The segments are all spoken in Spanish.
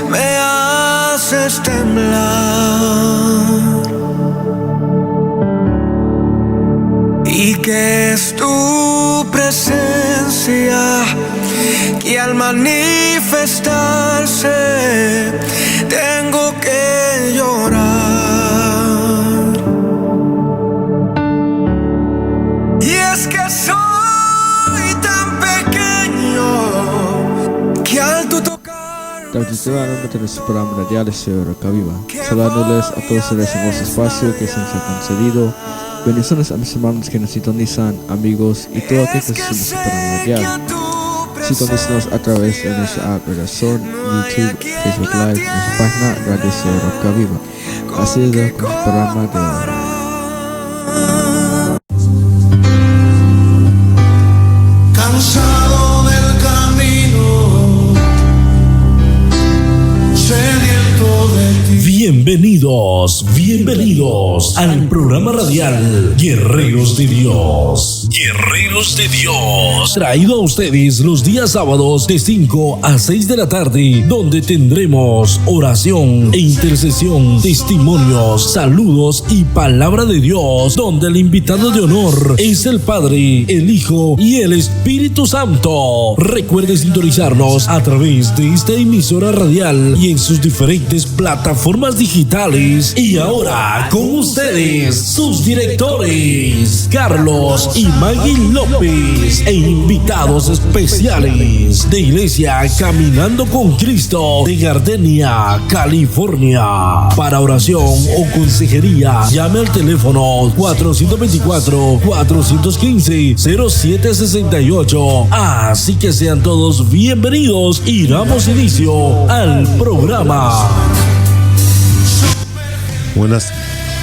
me haces temblar. Y que es tu presencia que al manifestarse tengo que llorar. Y es que soy tan pequeño que al tu tocar. Nuevamente nuestro programa radial de Roca Viva, saludándoles a todos en ese hermoso espacio que se nos ha concedido. Bendiciones a mis hermanos que nos sintonizan, amigos y todo aquel que escucha nuestro programa radial. Sintonízanos a través de nuestra app de Razón, YouTube, Facebook Live, nuestra página Radio Roca Viva. Así es con el programa de hoy. Cansado del camino, sediento de ti. Bienvenidos al programa radial Guerreros de Dios. Guerreros de Dios, traído a ustedes los días sábados de 5 a 6 de la tarde, donde tendremos oración e intercesión, testimonios, saludos y palabra de Dios, donde el invitado de honor es el Padre, el Hijo y el Espíritu Santo. Recuerde sintonizarnos a través de esta emisora radial y en sus diferentes plataformas digitales. Y ahora con ustedes, sus directores, Carlos y Maggie López, e invitados especiales de Iglesia Caminando con Cristo de Gardenia, California. Para oración o consejería, llame al teléfono 424-415-0768. Así que sean todos bienvenidos y damos inicio al programa. Buenas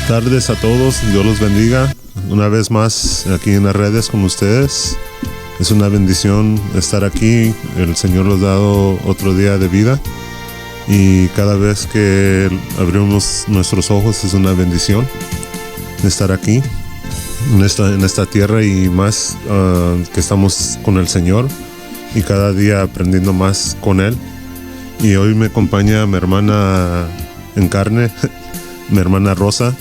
tardes a todos, Dios los bendiga. Una vez más aquí en las redes con ustedes. Es una bendición estar aquí. El Señor nos ha dado otro día de vida y cada vez que abrimos nuestros ojos es una bendición estar aquí en esta tierra y más que estamos con el Señor y cada día aprendiendo más con Él. Y hoy me acompaña mi hermana en carne, mi hermana Rosa.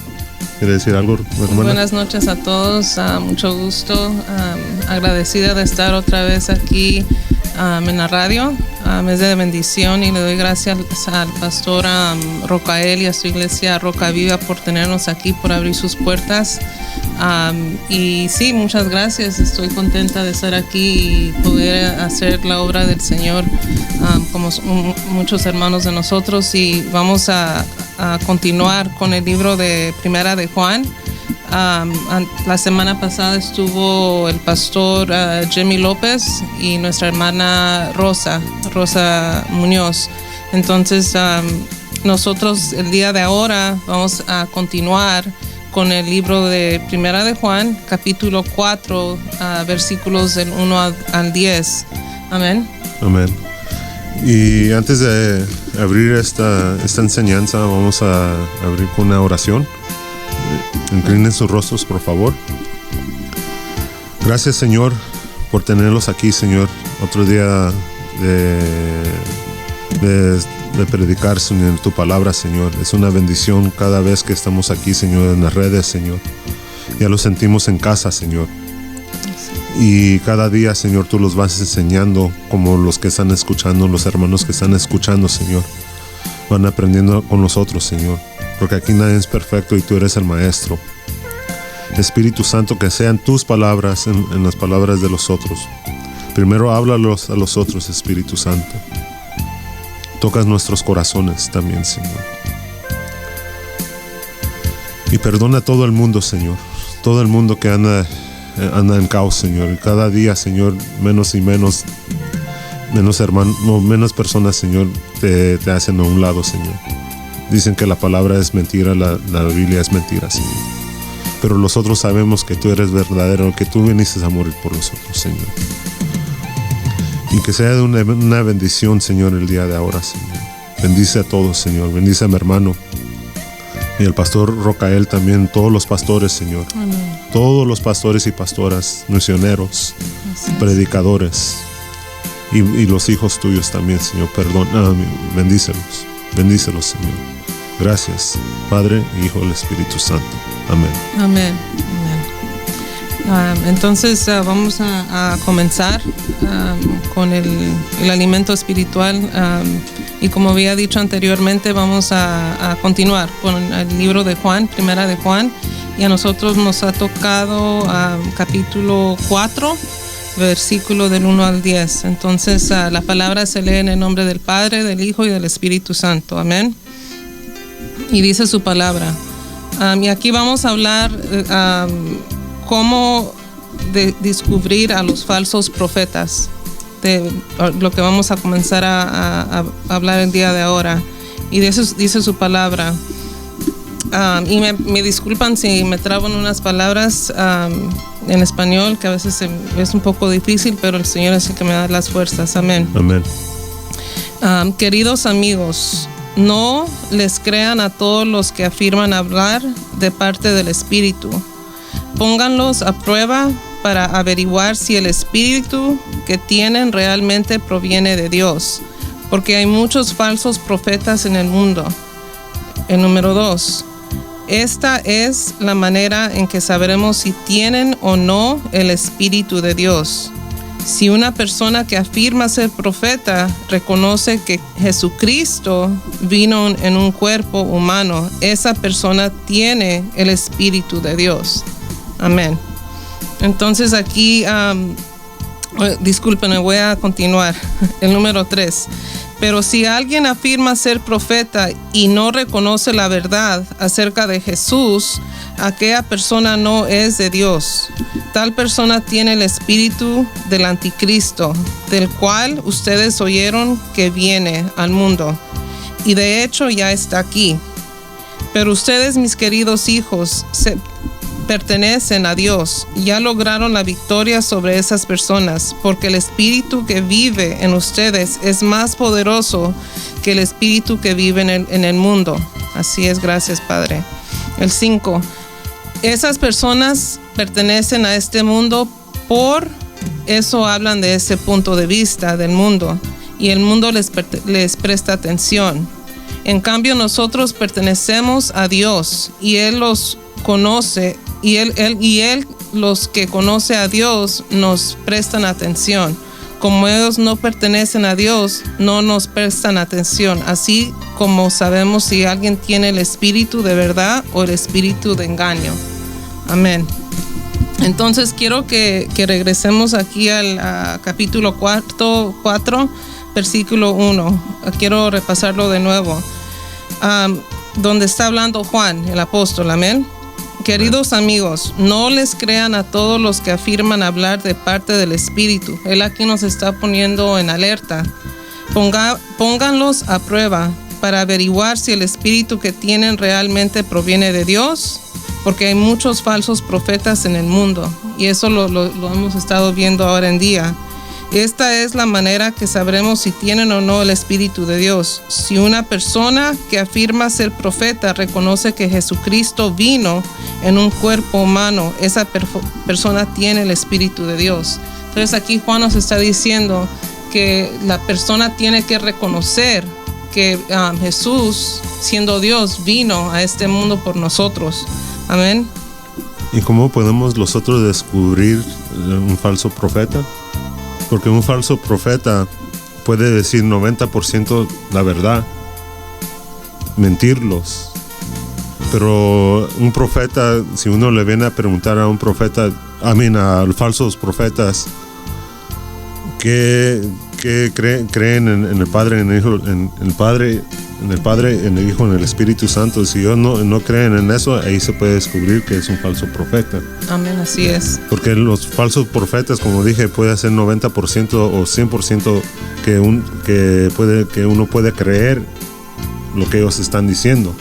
¿Quiere decir algo, hermana? Buenas noches a todos, mucho gusto, agradecida de estar otra vez aquí en la radio. Es de bendición y le doy gracias al pastor Rocael y a su iglesia Roca Viva por tenernos aquí, por abrir sus puertas. Y sí, muchas gracias, estoy contenta de estar aquí y poder hacer la obra del Señor como muchos hermanos de nosotros. Y vamos a continuar con el libro de Primera de Juan. La semana pasada estuvo el pastor Jimmy López y nuestra hermana Rosa Muñoz. Entonces nosotros el día de ahora vamos a continuar con el libro de Primera de Juan, capítulo 4, versículos del 1 al 10. Amén. Amén. Y antes de abrir esta enseñanza, vamos a abrir con una oración. Inclinen sus rostros, por favor. Gracias, Señor, por tenerlos aquí, Señor. Otro día de predicar, Señor, tu palabra, Señor. Es una bendición cada vez que estamos aquí, Señor, en las redes, Señor. Ya lo sentimos en casa, Señor. Y cada día, Señor, tú los vas enseñando, como los que están escuchando, los hermanos que están escuchando, Señor. Van aprendiendo con nosotros, Señor. Porque aquí nadie es perfecto y tú eres el Maestro. Espíritu Santo, que sean tus palabras en las palabras de los otros. Primero háblalos a los otros, Espíritu Santo. Tocas nuestros corazones también, Señor. Y perdona a todo el mundo, Señor. Todo el mundo que anda en caos, Señor. Y cada día, Señor, menos y menos hermanos, menos personas, Señor, te hacen a un lado, Señor. Dicen que la palabra es mentira, la Biblia es mentira, Señor. Pero nosotros sabemos que tú eres verdadero, que tú viniste a morir por nosotros, Señor. Y que sea una bendición, Señor, el día de ahora, Señor. Bendice a todos, Señor. Bendice a mi hermano. Y el pastor Rocael también, todos los pastores, Señor. Amén. Todos los pastores y pastoras, misioneros, predicadores. y los hijos tuyos también, Señor. Bendícelos, Señor. Gracias, Padre, Hijo y Espíritu Santo. Amén. Amén. Entonces vamos a comenzar con el alimento espiritual, y como había dicho anteriormente, vamos a continuar con el libro de Juan, Primera de Juan, y a nosotros nos ha tocado capítulo 4, versículo del 1 al 10. Entonces la palabra se lee en el nombre del Padre, del Hijo y del Espíritu Santo. Amén. Y dice su palabra. Y aquí vamos a hablar cómo descubrir a los falsos profetas, de lo que vamos a comenzar a hablar el día de ahora. Y dice su palabra. Y me disculpan si me trabo en unas palabras en español, que a veces es un poco difícil, pero el Señor es el que me da las fuerzas. Amén. Amén. Queridos amigos, no les crean a todos los que afirman hablar de parte del Espíritu. Pónganlos a prueba para averiguar si el Espíritu que tienen realmente proviene de Dios, porque hay muchos falsos profetas en el mundo. El número 2. Esta es la manera en que sabremos si tienen o no el Espíritu de Dios. Si una persona que afirma ser profeta reconoce que Jesucristo vino en un cuerpo humano, esa persona tiene el Espíritu de Dios. Amén. Entonces aquí, disculpen, voy a continuar. El número 3. Pero si alguien afirma ser profeta y no reconoce la verdad acerca de Jesús, aquella persona no es de Dios. Tal persona tiene el espíritu del anticristo, del cual ustedes oyeron que viene al mundo. Y de hecho ya está aquí. Pero ustedes, mis queridos hijos, pertenecen a Dios. Ya lograron la victoria sobre esas personas, porque el espíritu que vive en ustedes es más poderoso que el espíritu que vive en el mundo. Así es, gracias, Padre. El 5. Esas personas pertenecen a este mundo, por eso hablan de ese punto de vista del mundo, y el mundo les presta atención. En cambio, nosotros pertenecemos a Dios, y Él los conoce, y él los que conoce a Dios nos prestan atención. Como ellos no pertenecen a Dios, no nos prestan atención. Así como sabemos si alguien tiene el espíritu de verdad o el espíritu de engaño. Amén. Entonces quiero que regresemos aquí al capítulo 4, versículo 1. Quiero repasarlo de nuevo. Donde está hablando Juan, el apóstol. Amén. Queridos amigos, no les crean a todos los que afirman hablar de parte del Espíritu. Él aquí nos está poniendo en alerta. Pónganlos a prueba para averiguar si el Espíritu que tienen realmente proviene de Dios, porque hay muchos falsos profetas en el mundo, y eso lo hemos estado viendo ahora en día. Esta es la manera que sabremos si tienen o no el Espíritu de Dios. Si una persona que afirma ser profeta reconoce que Jesucristo vino en un cuerpo humano, esa persona tiene el Espíritu de Dios. Entonces aquí Juan nos está diciendo que la persona tiene que reconocer que Jesús, siendo Dios, vino a este mundo por nosotros. Amén. ¿Y cómo podemos nosotros descubrir un falso profeta? Porque un falso profeta puede decir 90% la verdad, mentirlos. Pero un profeta, si uno le viene a preguntar a un profeta, a los falsos profetas, que creen en el Padre, en el Hijo, en el Hijo, en el Espíritu Santo. Si ellos no creen en eso, ahí se puede descubrir que es un falso profeta. Amén, así es. Porque los falsos profetas, como dije, puede ser 90% o 100% que uno puede creer lo que ellos están diciendo.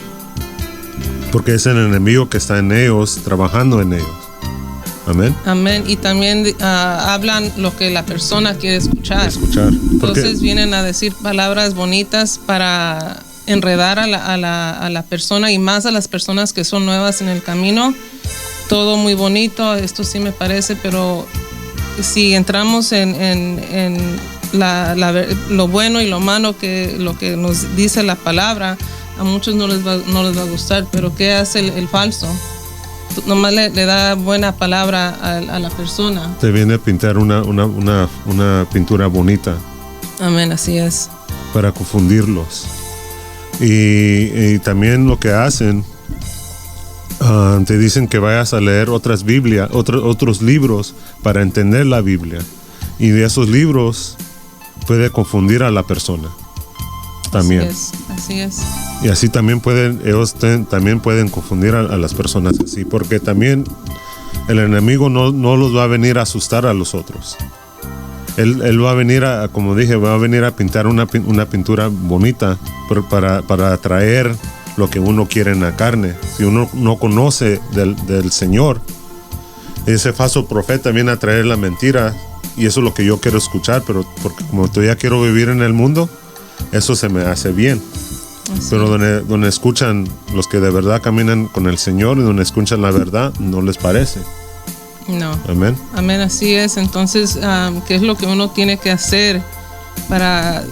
Porque es el enemigo que está en ellos, trabajando en ellos. Amén. Amén. Y también hablan lo que la persona quiere escuchar. Entonces vienen a decir palabras bonitas para enredar a la persona, y más a las personas que son nuevas en el camino. Todo muy bonito, esto sí me parece, pero si entramos en lo bueno y lo malo, lo que nos dice la palabra, a muchos no les va a gustar. Pero ¿qué hace el falso? Nomás le da buena palabra a la persona. Te viene a pintar una pintura bonita. Amén, así es. Para confundirlos. Y también lo que hacen, te dicen que vayas a leer otras Biblias, otros libros para entender la Biblia. Y de esos libros puede confundir a la persona. También. Así es. Y así también ellos también pueden confundir a las personas así, porque también el enemigo no los va a venir a asustar a los otros. Él va a venir como dije, va a venir a pintar una pintura bonita para atraer lo que uno quiere en la carne. Si uno no conoce del Señor, ese falso profeta viene a traer la mentira, y eso es lo que yo quiero escuchar, pero porque como todavía quiero vivir en el mundo, eso se me hace bien. Así. Pero donde escuchan los que de verdad caminan con el Señor y donde escuchan la verdad, no les parece. No. Amén. Amén, así es. Entonces, ¿qué es lo que uno tiene que hacer para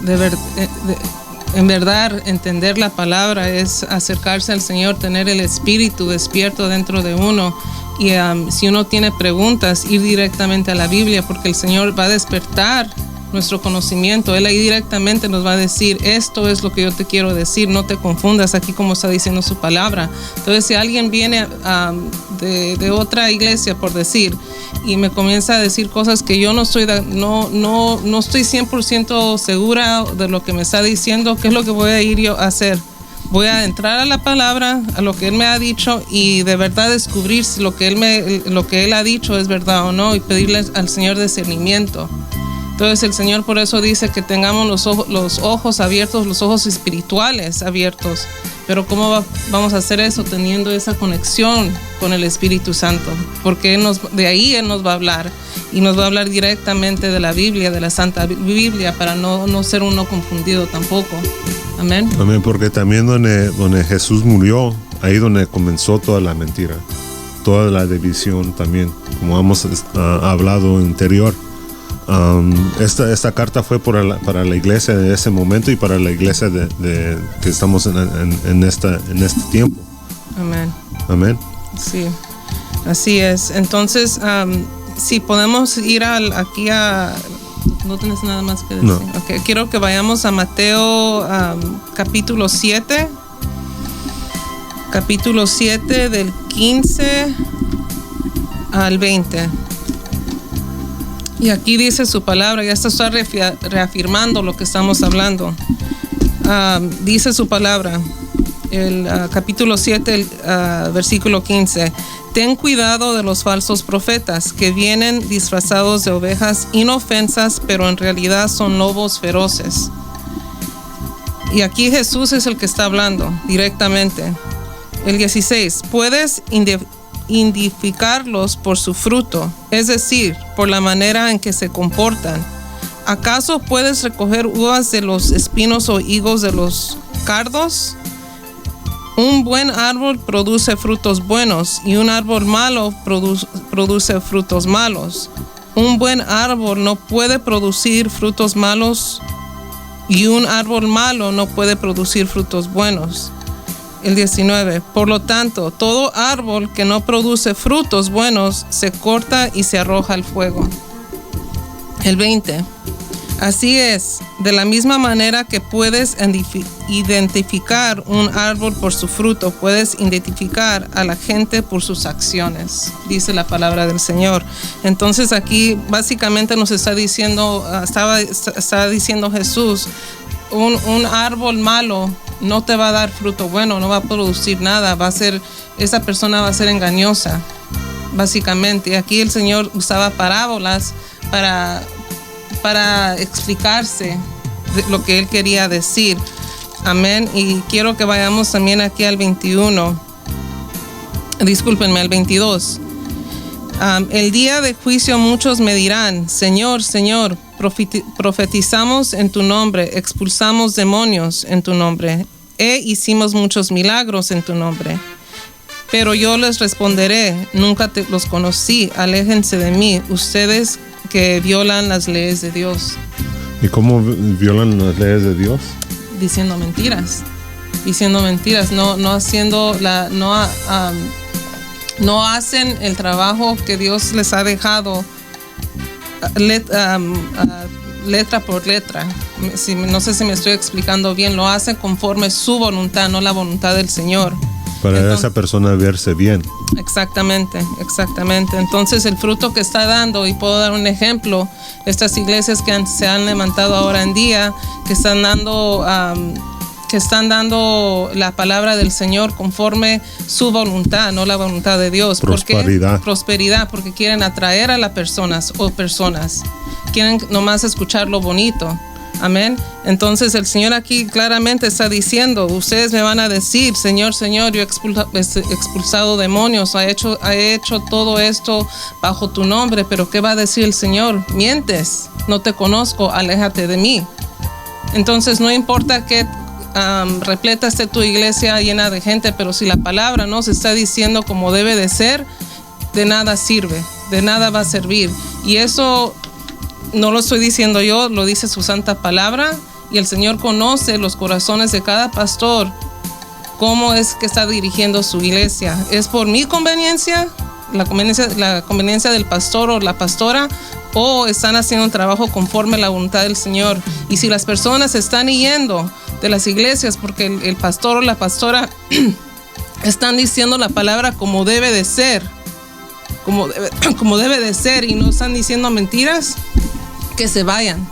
en verdad entender la palabra? Es acercarse al Señor, tener el espíritu despierto dentro de uno. Y si uno tiene preguntas, ir directamente a la Biblia, porque el Señor va a despertar nuestro conocimiento. Él ahí directamente nos va a decir: esto es lo que yo te quiero decir, no te confundas, aquí como está diciendo su palabra. Entonces, si alguien viene de otra iglesia, por decir, y me comienza a decir cosas que yo no estoy 100% segura de lo que me está diciendo, ¿qué es lo que voy a ir yo a hacer? Voy a entrar a la palabra, a lo que Él me ha dicho, y de verdad descubrir si lo que Él ha dicho es verdad o no, y pedirle al Señor discernimiento. Entonces el Señor por eso dice que tengamos los ojos abiertos, los ojos espirituales abiertos. Pero ¿cómo vamos a hacer eso? Teniendo esa conexión con el Espíritu Santo. Porque de ahí Él nos va a hablar. Y nos va a hablar directamente de la Biblia, de la Santa Biblia, para no ser uno confundido tampoco. Amén. Amén, porque también donde Jesús murió, ahí donde comenzó toda la mentira. Toda la división también, como hemos hablado anterior. Esta carta fue para la iglesia de ese momento y para la iglesia que estamos en este tiempo. Amén. Amén. Sí, así es. Entonces, si podemos ir aquí a... ¿No tienes nada más que decir? No. Okay. Quiero que vayamos a Mateo capítulo 7. Capítulo 7 del 15 al 20. Y aquí dice su palabra, ya está reafirmando lo que estamos hablando. Dice su palabra, el capítulo 7, versículo 15. Ten cuidado de los falsos profetas que vienen disfrazados de ovejas inofensas, pero en realidad son lobos feroces. Y aquí Jesús es el que está hablando directamente. El 16. Puedes identificarlos por su fruto, es decir, por la manera en que se comportan. ¿Acaso puedes recoger uvas de los espinos o higos de los cardos? Un buen árbol produce frutos buenos y un árbol malo produce frutos malos. Un buen árbol no puede producir frutos malos y un árbol malo no puede producir frutos buenos. El 19. Por lo tanto, todo árbol que no produce frutos buenos se corta y se arroja al fuego. El 20. Así es, de la misma manera que puedes identificar un árbol por su fruto, puedes identificar a la gente por sus acciones, dice la palabra del Señor. Entonces aquí básicamente nos está diciendo, está diciendo Jesús, un árbol malo no te va a dar fruto bueno, no va a producir nada, esa persona va a ser engañosa, básicamente. Y aquí el Señor usaba parábolas para explicarse lo que Él quería decir. Amén. Y quiero que vayamos también aquí al 21. Discúlpenme, al 22. El día de juicio muchos me dirán, Señor, Señor, profetizamos en tu nombre, expulsamos demonios en tu nombre, hicimos muchos milagros en tu nombre. Pero yo les responderé, nunca los conocí, aléjense de mí, ustedes que violan las leyes de Dios. ¿Y cómo violan las leyes de Dios? Diciendo mentiras, no haciendo no hacen el trabajo que Dios les ha dejado letra por letra. No sé si me estoy explicando bien. Lo hacen conforme su voluntad, no la voluntad del Señor. Para esa persona verse bien. Exactamente. Entonces el fruto que está dando, y puedo dar un ejemplo, estas iglesias que se han levantado ahora en día, que están dando la palabra del Señor conforme su voluntad, no la voluntad de Dios. Prosperidad. ¿Por qué? Prosperidad, porque quieren atraer a las personas quieren nomás escuchar lo bonito. Amén. Entonces el Señor aquí claramente está diciendo, ustedes me van a decir, Señor, Señor, yo he expulsado demonios, he hecho todo esto bajo tu nombre, pero ¿qué va a decir el Señor? Mientes, no te conozco, aléjate de mí. Entonces no importa que repleta esté tu iglesia llena de gente, pero si la palabra no se está diciendo como debe de ser, de nada sirve, de nada va a servir. Y eso no lo estoy diciendo yo, lo dice su santa palabra, y el Señor conoce los corazones de cada pastor, cómo es que está dirigiendo su iglesia. ¿Es por mi conveniencia, la conveniencia del pastor o la pastora, o están haciendo un trabajo conforme a la voluntad del Señor? Y si las personas están yendo de las iglesias porque el pastor o la pastora están diciendo la palabra como debe de ser, como debe de ser, y no están diciendo mentiras, que se vayan.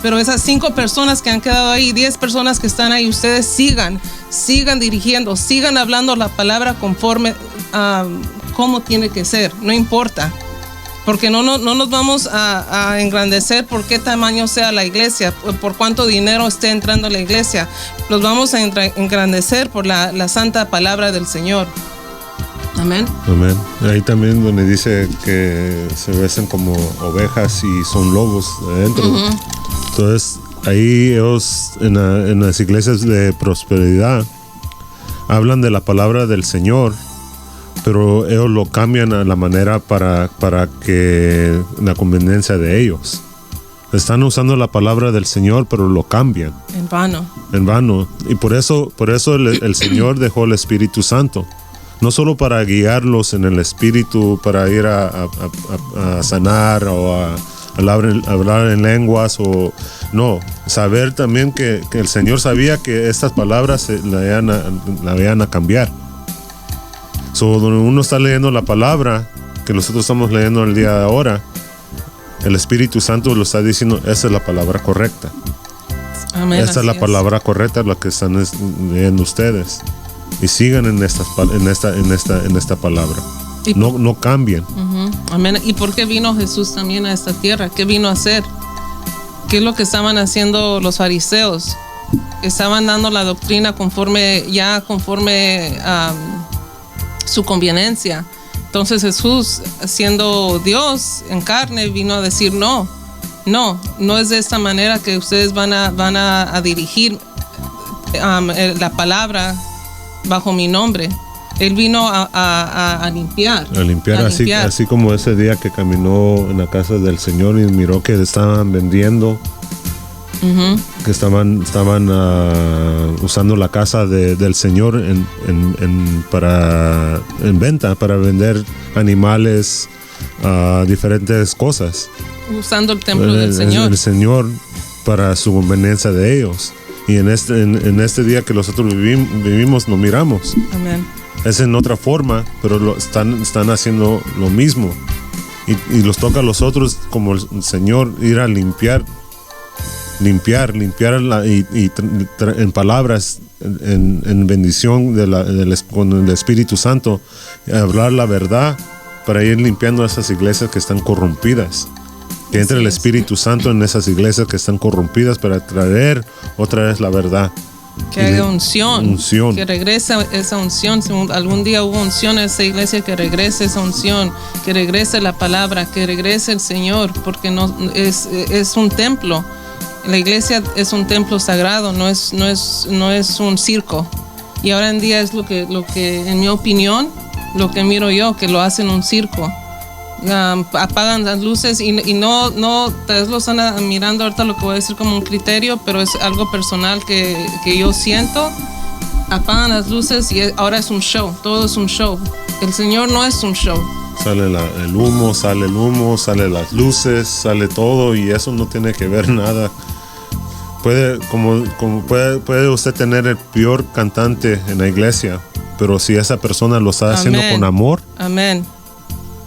Pero esas 5 personas que han quedado ahí, 10 personas que están ahí, ustedes sigan dirigiendo, sigan hablando la palabra conforme a cómo tiene que ser, no importa. Porque no nos vamos a engrandecer por qué tamaño sea la iglesia, por cuánto dinero esté entrando a la iglesia. Los vamos a engrandecer por la santa palabra del Señor. Amén. Amén. Ahí también donde dice que se besan como ovejas y son lobos adentro. Uh-huh. Entonces, ahí ellos en las iglesias de prosperidad hablan de la palabra del Señor, pero ellos lo cambian a la manera para que la conveniencia de ellos. Están usando la palabra del Señor, pero lo cambian. En vano. Y por eso el Señor dejó el Espíritu Santo. No solo para guiarlos en el Espíritu, para ir a sanar o a hablar en lenguas, o no, saber también que el Señor sabía que estas palabras la iban a cambiar. Donde uno está leyendo la palabra que nosotros estamos leyendo el día de ahora, el Espíritu Santo lo está diciendo, esa es la palabra correcta. Amén, esta es la palabra correcta, la que están leyendo ustedes. Y sigan en esta palabra. No cambien. Uh-huh. Amén. ¿Y por qué vino Jesús también a esta tierra? ¿Qué vino a hacer? ¿Qué es lo que estaban haciendo los fariseos? Estaban dando la doctrina conforme su conveniencia. Entonces Jesús, siendo Dios en carne, vino a decir no es de esta manera que ustedes van a dirigir la palabra bajo mi nombre. Él vino a limpiar. A limpiar. Así como ese día que caminó en la casa del Señor y miró que estaban vendiendo, uh-huh, que estaban usando la casa del Señor en venta, para vender animales, diferentes cosas. Usando el templo del Señor. El Señor para su conveniencia de ellos. Y en este día que nosotros vivimos, lo miramos. Amén. Es en otra forma, pero están haciendo lo mismo. Y los toca a los otros como el Señor, ir a limpiar en palabras, en bendición con el Espíritu Santo, hablar la verdad para ir limpiando esas iglesias que están corrompidas. Que entre el Espíritu Santo en esas iglesias que están corrompidas para traer otra vez la verdad. Que haya unción. Que regrese esa unción. Si algún día hubo unción en esa iglesia, que regrese esa unción. Que regrese la palabra. Que regrese el Señor. Porque no es un templo. La iglesia es un templo sagrado. No es un circo. Y ahora en día es lo que en mi opinión, lo que miro yo, que lo hacen un circo. apagan las luces y no, tal vez lo están mirando ahorita lo que voy a decir como un criterio, pero es algo personal que yo siento. Apagan las luces y ahora es un show, todo es un show. El Señor no es un show. Sale el humo, sale las luces, sale todo y eso no tiene que ver nada. Puede usted tener el peor cantante en la iglesia, pero si esa persona lo está haciendo con amor, amén.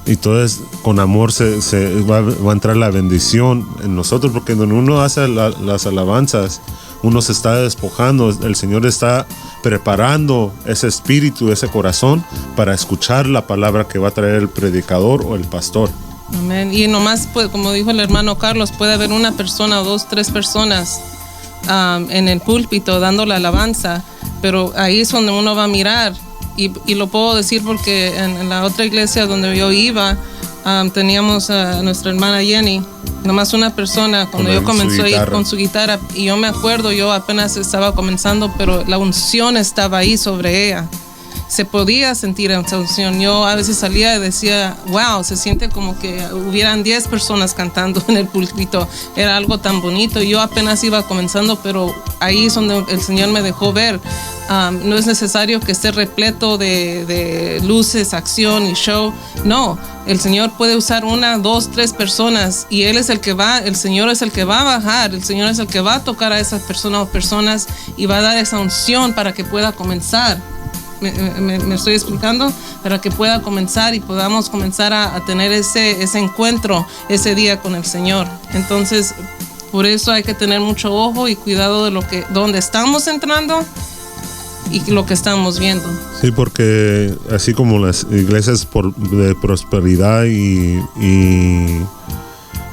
Y entonces con amor se va a entrar la bendición en nosotros, porque donde uno hace las alabanzas, uno se está despojando, el Señor está preparando ese espíritu, ese corazón para escuchar la palabra que va a traer el predicador o el pastor. Amén. Y nomás, pues, como dijo el hermano Carlos, puede haber una persona o 2, 3 personas en el púlpito dando la alabanza, pero ahí es donde uno va a mirar. Y lo puedo decir porque en la otra iglesia donde yo iba, teníamos a nuestra hermana Jenny, nomás una persona, cuando yo comencé a ir con su guitarra, y yo me acuerdo, yo apenas estaba comenzando, pero la unción estaba ahí sobre ella. Se podía sentir esa unción. Yo a veces salía y decía, wow, se siente como que hubieran 10 personas cantando en el púlpito. Era algo tan bonito. Yo apenas iba comenzando, pero ahí es donde el Señor me dejó ver. No es necesario que esté repleto de luces, acción y show. No, el Señor puede usar 1, 2, 3 personas y Él es el que va, el Señor es el que va a bajar, el Señor es el que va a tocar a esas personas o personas y va a dar esa unción para que pueda comenzar. Me estoy explicando, para que pueda comenzar y podamos comenzar a tener ese encuentro ese día con el Señor. Entonces, por eso hay que tener mucho ojo y cuidado de donde estamos entrando y lo que estamos viendo. Sí, porque así como las iglesias de prosperidad y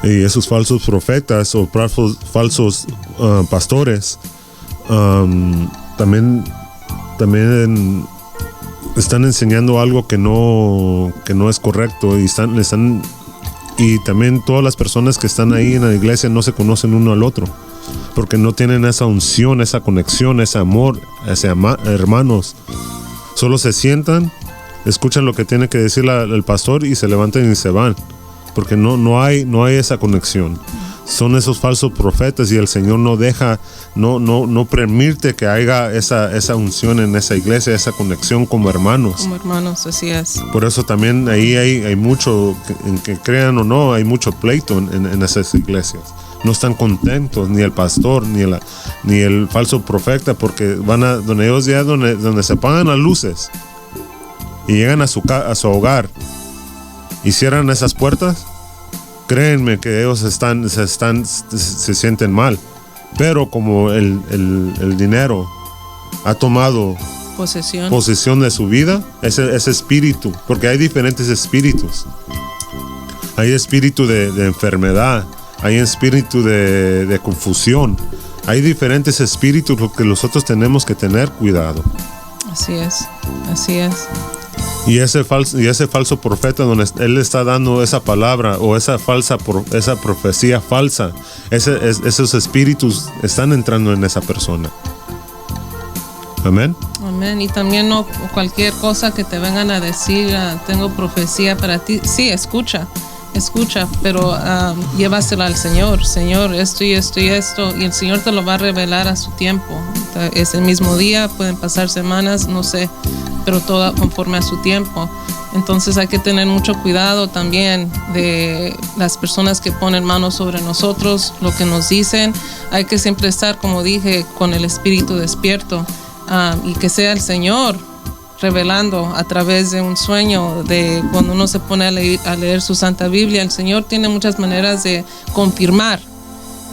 esos falsos profetas o falsos pastores también están enseñando algo que no es correcto y también todas las personas que están ahí en la iglesia no se conocen uno al otro porque no tienen esa unción, esa conexión, ese amor, hermanos. Solo se sientan, escuchan lo que tiene que decir el pastor y se levantan y se van porque no hay esa conexión. Son esos falsos profetas y el Señor no deja, no permite que haya esa unción en esa iglesia, esa conexión como hermanos. Como hermanos, así es. Por eso también ahí hay mucho, en que crean o no, hay mucho pleito en esas iglesias. No están contentos ni el pastor ni el falso profeta porque van a donde ellos ya donde se apagan las luces y llegan a su hogar y cierran esas puertas. Créenme que ellos se sienten mal, pero como el dinero ha tomado posesión de su vida, ese espíritu, porque hay diferentes espíritus. Hay espíritu de enfermedad, hay espíritu de confusión, hay diferentes espíritus que nosotros tenemos que tener cuidado. Así es. Y ese falso profeta donde él está dando esa palabra o esa profecía falsa, esos espíritus están entrando en esa persona. Amén. Amén. Y también no cualquier cosa que te vengan a decir, tengo profecía para ti. Sí, escucha, pero llévasela al Señor. Señor, esto y esto y esto. Y el Señor te lo va a revelar a su tiempo. Es el mismo día, pueden pasar semanas, no sé, pero todo conforme a su tiempo. Entonces hay que tener mucho cuidado también de las personas que ponen manos sobre nosotros, lo que nos dicen. Hay que siempre estar, como dije, con el espíritu despierto y que sea el Señor revelando a través de un sueño, de cuando uno se pone a leer su Santa Biblia. El Señor tiene muchas maneras de confirmar.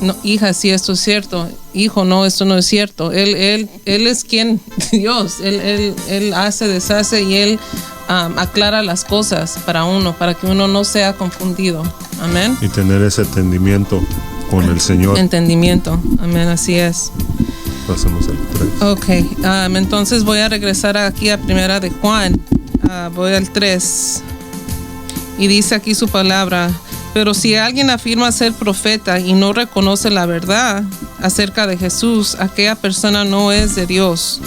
No, hija, sí, esto es cierto. Hijo, no, esto no es cierto. Él es quien, Dios. Él hace, deshace y Él aclara las cosas para uno, para que uno no sea confundido. Amén. Y tener ese entendimiento con el Señor. Entendimiento. Amén, así es. Pasemos al 3. Ok, entonces voy a regresar aquí a Primera de Juan. Voy al 3. Y dice aquí su palabra: pero si alguien afirma ser profeta y no reconoce la verdad acerca de Jesús, aquella persona no es de Dios.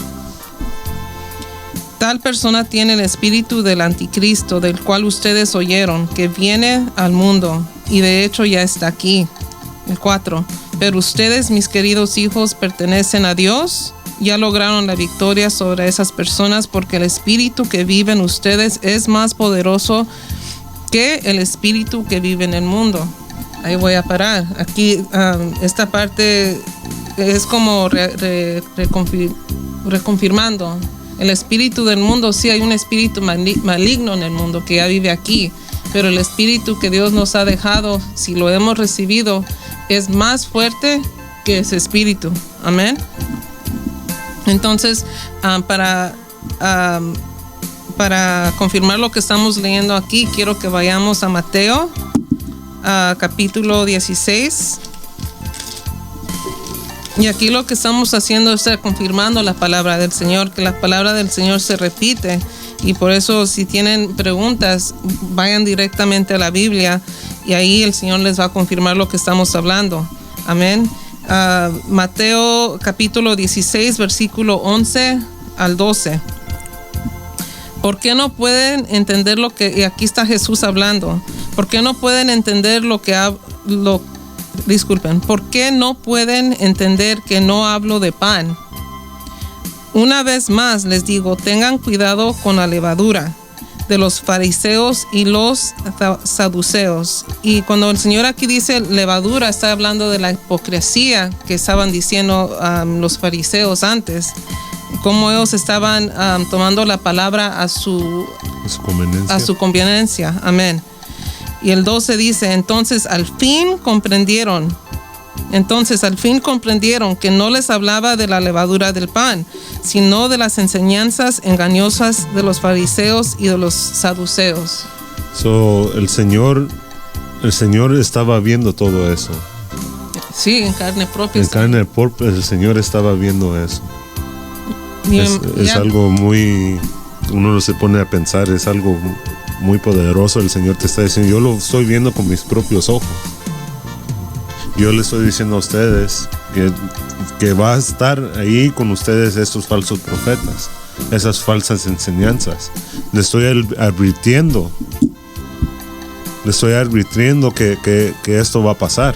Tal persona tiene el espíritu del anticristo, del cual ustedes oyeron, que viene al mundo, y de hecho ya está aquí. El 4. Pero ustedes, mis queridos hijos, pertenecen a Dios. Ya lograron la victoria sobre esas personas porque el espíritu que vive en ustedes es más poderoso que el espíritu que vive en el mundo. Ahí voy a parar. Aquí esta parte es como reconfirmando. El espíritu del mundo, sí hay un espíritu maligno en el mundo que ya vive aquí, pero el espíritu que Dios nos ha dejado, si lo hemos recibido, es más fuerte que ese espíritu. Amén. Entonces, para confirmar lo que estamos leyendo aquí, quiero que vayamos a Mateo, capítulo 16. Y aquí lo que estamos haciendo es confirmando la palabra del Señor, que la palabra del Señor se repite. Y por eso, si tienen preguntas, vayan directamente a la Biblia y ahí el Señor les va a confirmar lo que estamos hablando. Amén. Mateo capítulo 16, versículo 11 al 12. ¿Por qué no pueden entender lo que... Y aquí está Jesús hablando. ¿Por qué no pueden entender ¿por qué no pueden entender que no hablo de pan? Una vez más les digo, tengan cuidado con la levadura de los fariseos y los saduceos. Y cuando el Señor aquí dice levadura, está hablando de la hipocresía que estaban diciendo los fariseos antes. Cómo ellos estaban tomando la palabra a su conveniencia. Amén. Y el 12 dice, entonces al fin comprendieron que no les hablaba de la levadura del pan, sino de las enseñanzas engañosas de los fariseos y de los saduceos. El Señor estaba viendo todo eso. Sí, en carne propia. En carne propia el Señor estaba viendo eso. Es algo muy... Uno se pone a pensar, es algo muy poderoso. El Señor te está diciendo, yo lo estoy viendo con mis propios ojos. Yo le estoy diciendo a ustedes que va a estar ahí con ustedes estos falsos profetas, esas falsas enseñanzas. Le estoy advirtiendo que esto va a pasar.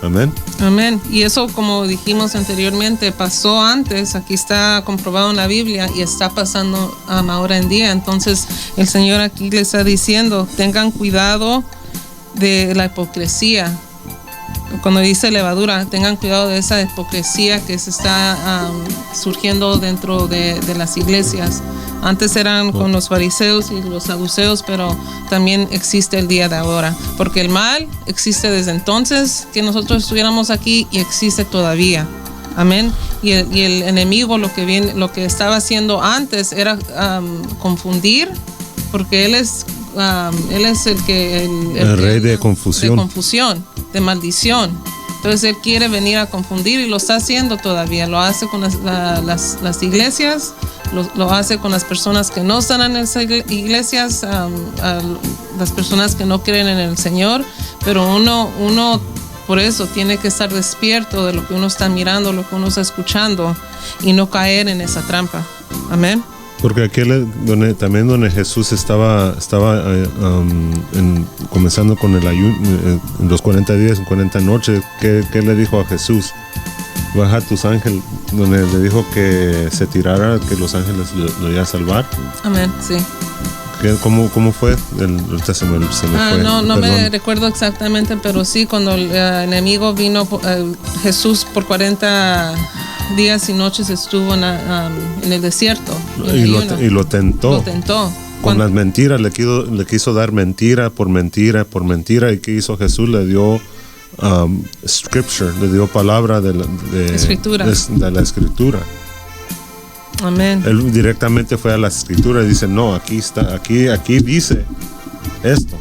Amén. Amén. Y eso, como dijimos anteriormente, pasó antes. Aquí está comprobado en la Biblia y está pasando ahora en día. Entonces el Señor aquí le está diciendo, tengan cuidado de la hipocresía. Cuando dice levadura, tengan cuidado de esa hipocresía que se está surgiendo dentro de las iglesias. Antes eran con los fariseos y los saduceos, pero también existe el día de ahora. Porque el mal existe desde entonces que nosotros estuviéramos aquí y existe todavía. Amén. Y el enemigo lo que estaba haciendo antes era confundir, porque él es el rey de confusión. De maldición. Entonces él quiere venir a confundir y lo está haciendo todavía. Lo hace con las iglesias, lo hace con las personas que no están en esas iglesias, a las personas que no creen en el Señor. Pero uno por eso tiene que estar despierto de lo que uno está mirando, lo que uno está escuchando y no caer en esa trampa. Amén. Porque aquí donde Jesús estaba comenzando con el ayuno, en los 40 días, en 40 noches, ¿qué le dijo a Jesús? Baja tus ángeles, donde le dijo que se tirara, que los ángeles lo iban a salvar. Amén, sí. ¿Cómo fue? Ahorita se me fue. No me recuerdo exactamente, pero sí, cuando el enemigo vino, Jesús por 40 días y noches estuvo en el desierto. Y lo tentó. Lo tentó. Con las mentiras, le quiso dar mentira por mentira por mentira. ¿Y qué hizo Jesús? Le dio scripture, le dio palabra de la escritura. Amén. Él directamente fue a la escritura y dice, no, aquí está, aquí dice esto.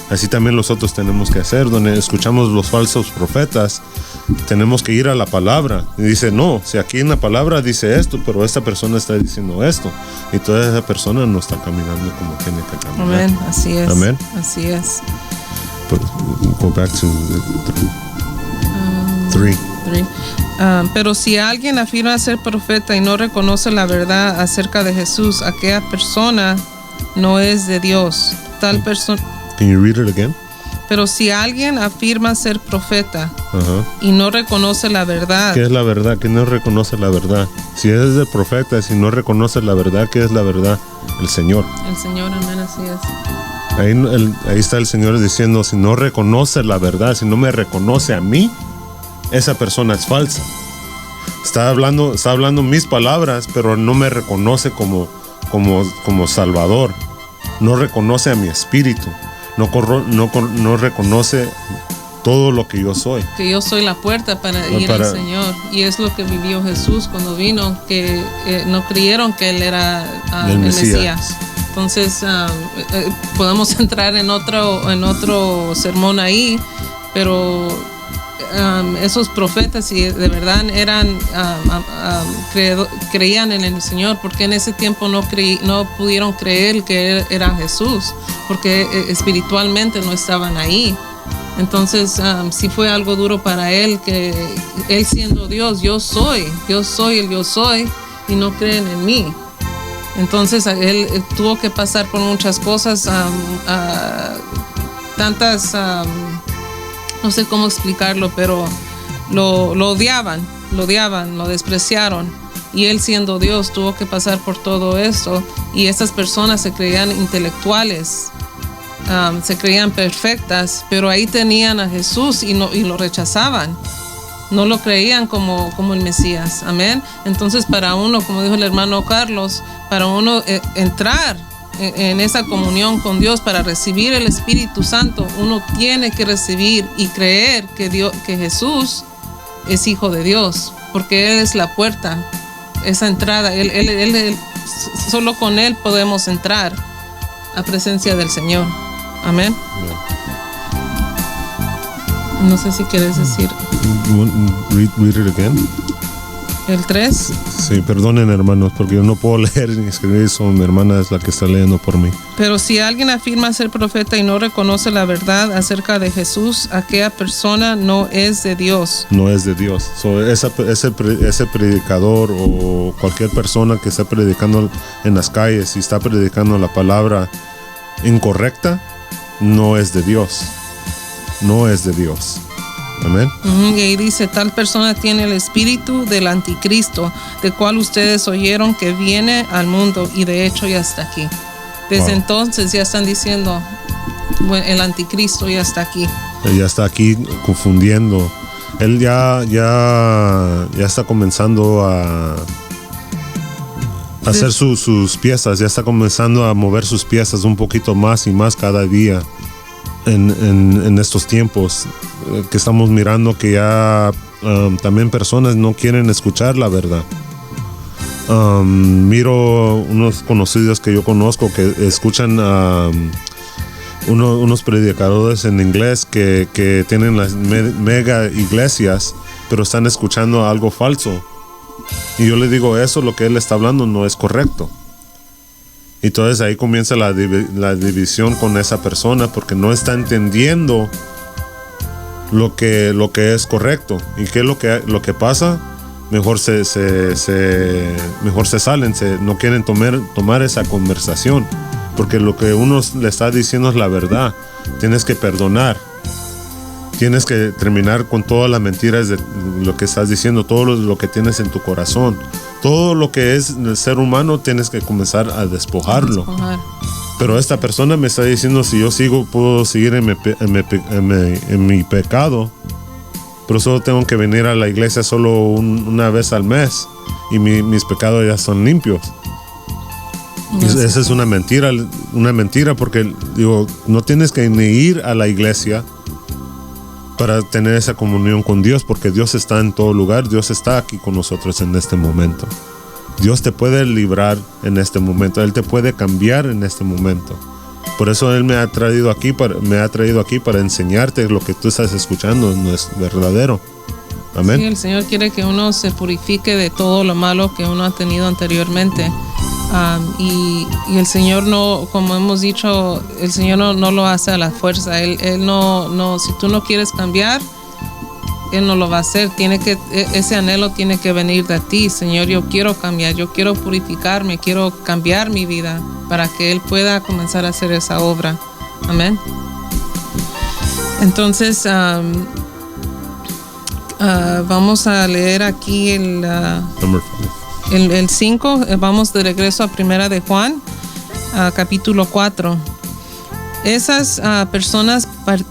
Así también nosotros tenemos que hacer, donde escuchamos los falsos profetas, tenemos que ir a la palabra. Y dice, no, si aquí en la palabra dice esto, pero esta persona está diciendo esto. Y toda esa persona no está caminando como tiene que caminar. Amén, así es. Amén. Así es. But go back to 3. Pero si alguien afirma ser profeta y no reconoce la verdad acerca de Jesús, aquella persona no es de Dios. Tal persona. Can you read it again? Pero si alguien afirma ser profeta Ajá. y no reconoce la verdad, ¿Qué es la verdad? ¿Quién no reconoce la verdad? Si es de profeta, si no reconoce la verdad, ¿qué es la verdad? El Señor. el Señor, amén, así es. Ahí está el Señor diciendo, si no reconoce la verdad, si no me reconoce a mí, esa persona es falsa. Está hablando mis palabras, pero no me reconoce como Salvador. No reconoce a mi espíritu. No reconoce todo lo que yo soy. Que yo soy la puerta para ir al Señor. Y es lo que vivió Jesús cuando vino, que no creyeron que Él era el Mesías. Entonces, podemos entrar en otro sermón ahí, pero esos profetas, si de verdad creían en el Señor, porque en ese tiempo no pudieron creer que Él era Jesús, porque espiritualmente no estaban ahí. Entonces, sí fue algo duro para Él, que Él siendo Dios, yo soy el yo soy, y no creen en mí. Entonces él tuvo que pasar por muchas cosas, tantas, no sé cómo explicarlo, pero lo odiaban, lo despreciaron. Y él siendo Dios tuvo que pasar por todo esto. Y estas personas se creían intelectuales, se creían perfectas, pero ahí tenían a Jesús y lo rechazaban. No lo creían como el Mesías, amén. Entonces para uno, como dijo el hermano Carlos, para uno entrar en esa comunión con Dios, para recibir el Espíritu Santo, uno tiene que recibir y creer que Jesús es hijo de Dios, porque Él es la puerta, esa entrada. Él, solo con Él podemos entrar a presencia del Señor, amén. No sé si quieres decir. Read it again. ¿El 3? Sí, perdonen hermanos, porque yo no puedo leer ni escribir eso. Mi hermana es la que está leyendo por mí. Pero si alguien afirma ser profeta y no reconoce la verdad acerca de Jesús, aquella persona no es de Dios. No es de Dios. Ese predicador o cualquier persona que está predicando en las calles y está predicando la palabra incorrecta, no es de Dios. No es de Dios. Amén. Y ahí dice, tal persona tiene el espíritu del anticristo, del cual ustedes oyeron que viene al mundo, y de hecho ya está aquí. Desde entonces ya están diciendo, bueno, el anticristo ya está aquí. Él ya está aquí confundiendo. Él ya está comenzando a hacer sus piezas, ya está comenzando a mover sus piezas un poquito más y más cada día. En estos tiempos que estamos mirando que ya también personas no quieren escuchar la verdad. Miro unos conocidos que yo conozco que escuchan unos predicadores en inglés que tienen las mega iglesias, pero están escuchando algo falso. Y yo le digo, eso lo que él está hablando no es correcto. Y entonces ahí comienza la división con esa persona, porque no está entendiendo lo que es correcto. ¿Y qué es lo que pasa? Mejor se salen, no quieren tomar esa conversación, porque lo que uno le está diciendo es la verdad. Tienes que perdonar, tienes que terminar con todas las mentiras de lo que estás diciendo, todo lo que tienes en tu corazón. Todo lo que es el ser humano tienes que comenzar a despojarlo. Pero esta persona me está diciendo, si yo puedo seguir en mi pecado, pero solo tengo que venir a la iglesia solo una vez al mes y mis pecados ya son limpios. Esa es una mentira, porque digo, no tienes que ni ir a la iglesia para tener esa comunión con Dios, porque Dios está en todo lugar. Dios está aquí con nosotros en este momento. Dios te puede librar en este momento. Él te puede cambiar en este momento. Por eso Él me ha traído aquí para enseñarte lo que tú estás escuchando no es verdadero. Amén. Sí, el Señor quiere que uno se purifique de todo lo malo que uno ha tenido anteriormente. Y el Señor no, como hemos dicho, el Señor no lo hace a la fuerza. Él no, si tú no quieres cambiar, Él no lo va a hacer. Ese anhelo tiene que venir de ti. Señor, yo quiero cambiar, yo quiero purificarme, quiero cambiar mi vida para que Él pueda comenzar a hacer esa obra. Amén. Entonces, vamos a leer aquí el 5. Vamos de regreso a Primera de Juan, capítulo 4. Esas personas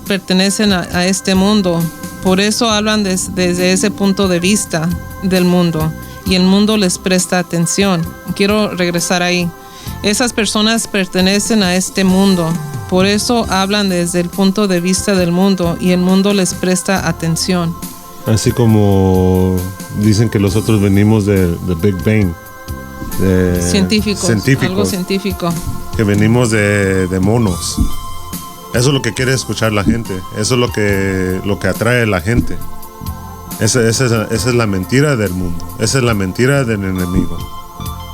pertenecen a este mundo, por eso hablan desde ese punto de vista del mundo y el mundo les presta atención. Quiero regresar ahí. Esas personas pertenecen a este mundo, por eso hablan desde el punto de vista del mundo y el mundo les presta atención. Así como dicen que nosotros venimos de Big Bang. Científicos. Algo científico. Que venimos de monos. Eso es lo que quiere escuchar la gente. Eso es lo que atrae a la gente. Esa es la mentira del mundo. Esa es la mentira del enemigo.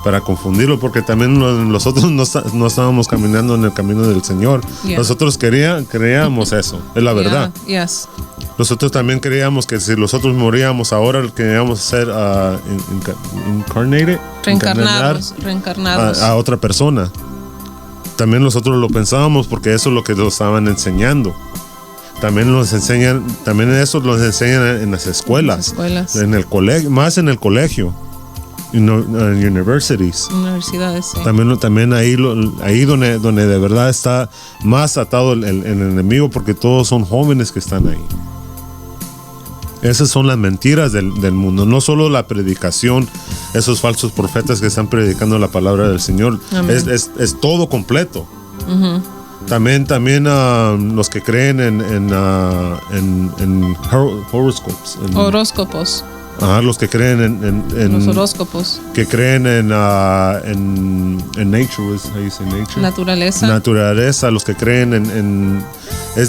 Para confundirlo, porque también nosotros no estábamos caminando en el camino del Señor. Yeah. Nosotros creíamos eso. Es la verdad. Yeah. Yes. Nosotros también creíamos que si nosotros moríamos ahora, queríamos ser reencarnados a otra persona. También nosotros lo pensábamos porque eso es lo que nos estaban enseñando. También nos enseñan, en las escuelas. En el colegio, más en el colegio. Universidades, sí. También ahí donde de verdad está más atado el enemigo, porque todos son jóvenes que están ahí. Esas son las mentiras del mundo. No solo la predicación, esos falsos profetas que están predicando la palabra del Señor. Es todo completo. Uh-huh. También los que creen en horóscopos. Los que creen en los horóscopos. Que creen en nature, how you say nature? Naturaleza, los que creen en